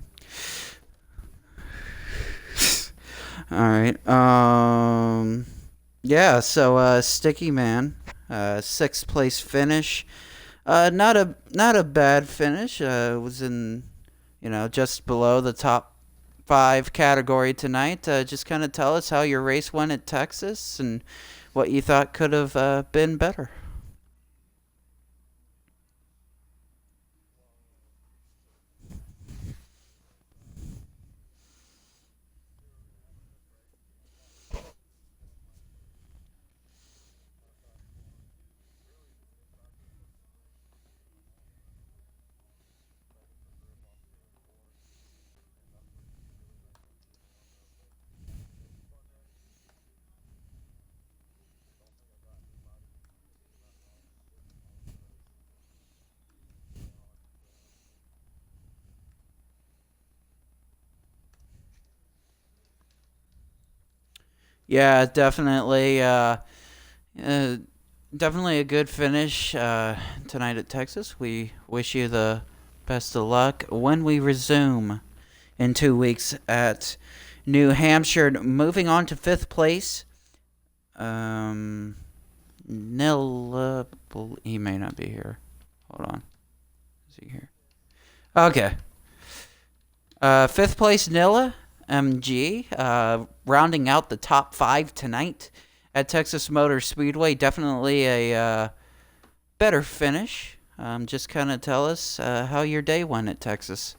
All right. Yeah. So, Sticky Man, sixth place finish. Not a bad finish. Was in, just below the top five category tonight. Just kind of tell us how your race went at Texas and what you thought could have been better. Yeah, definitely. Uh, Definitely a good finish tonight at Texas. We wish you the best of luck when we resume in 2 weeks at New Hampshire. Moving on to fifth place, Um, Nilla, he may not be here. Hold on. Is he here? Okay. Fifth place, Nilla MG, rounding out the top five tonight at Texas Motor Speedway. Definitely a better finish. Just kind of tell us how your day went at Texas.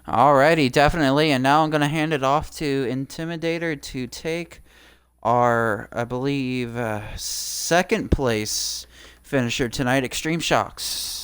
Alrighty, definitely. And now I'm going to hand it off to Intimidator to take our, I believe, second place finisher tonight, Extreme Shocks.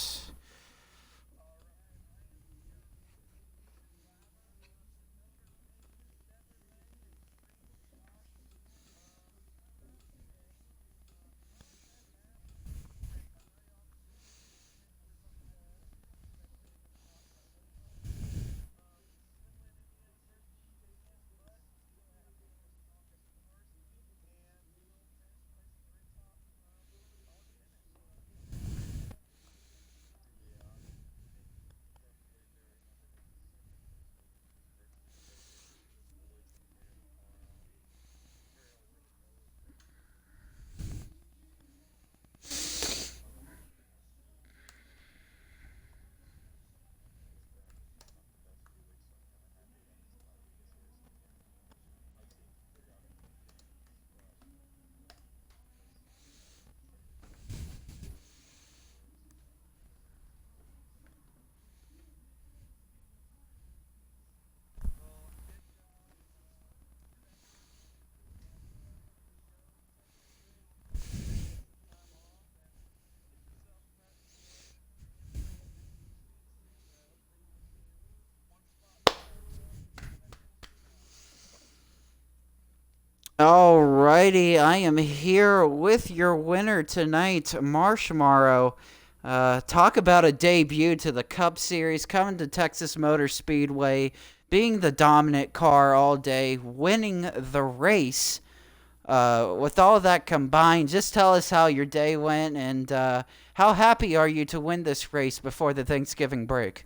Alrighty, I am here with your winner tonight, Marshmallow. Talk about a debut to the Cup Series, coming to Texas Motor Speedway, being the dominant car all day, winning the race. With all of that combined, just tell us how your day went and how happy are you to win this race before the Thanksgiving break?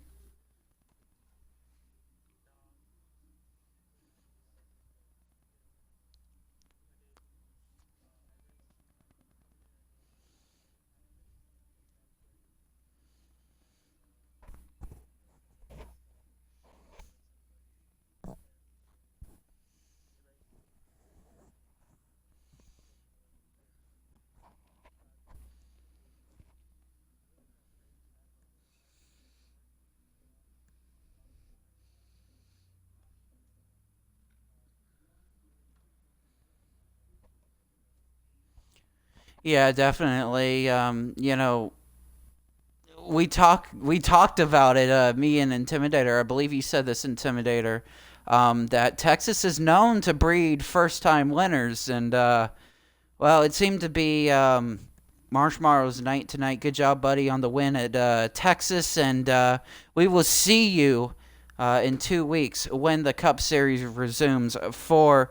Yeah, definitely. We talked about it. Me and Intimidator. I believe you said this, Intimidator. That Texas is known to breed first-time winners, and well, it seemed to be Marshmallow's night tonight. Good job, buddy, on the win at Texas, and we will see you in 2 weeks when the Cup Series resumes for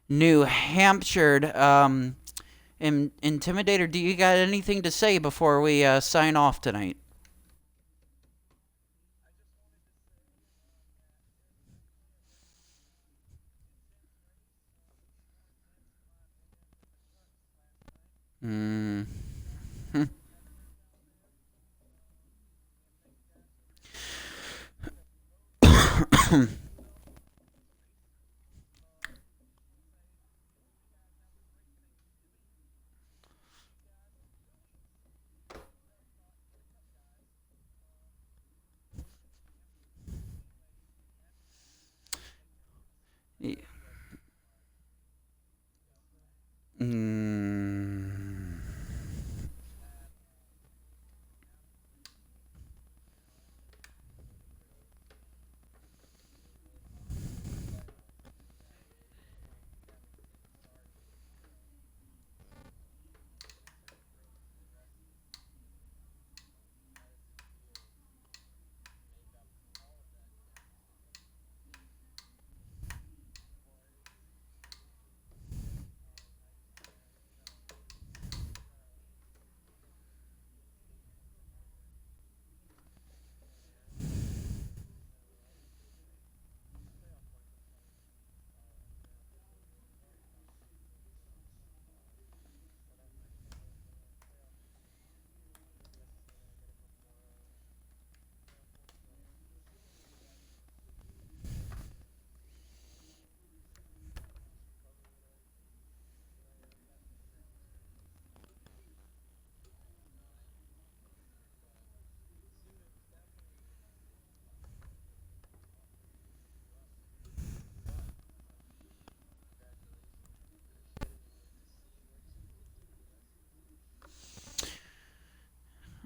New Hampshire. Intimidator, do you got anything to say before we sign off tonight? Mm.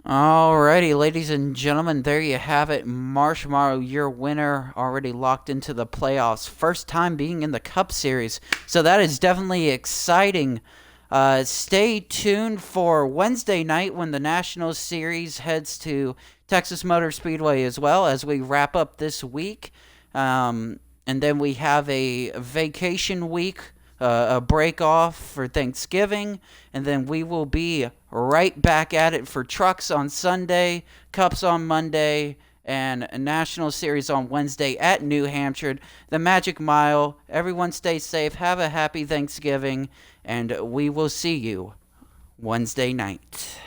Alrighty, ladies and gentlemen, there you have it. Marshmallow, your winner, already locked into the playoffs. First time being in the Cup Series. So that is definitely exciting. Stay tuned for Wednesday night when the National Series heads to Texas Motor Speedway as well as we wrap up this week. And then we have a vacation week, a break off for Thanksgiving, and then we will be right back at it for trucks on Sunday, Cups on Monday, and a National Series on Wednesday at New Hampshire, the Magic Mile. Everyone stay safe, have a happy Thanksgiving, and we will see you Wednesday night.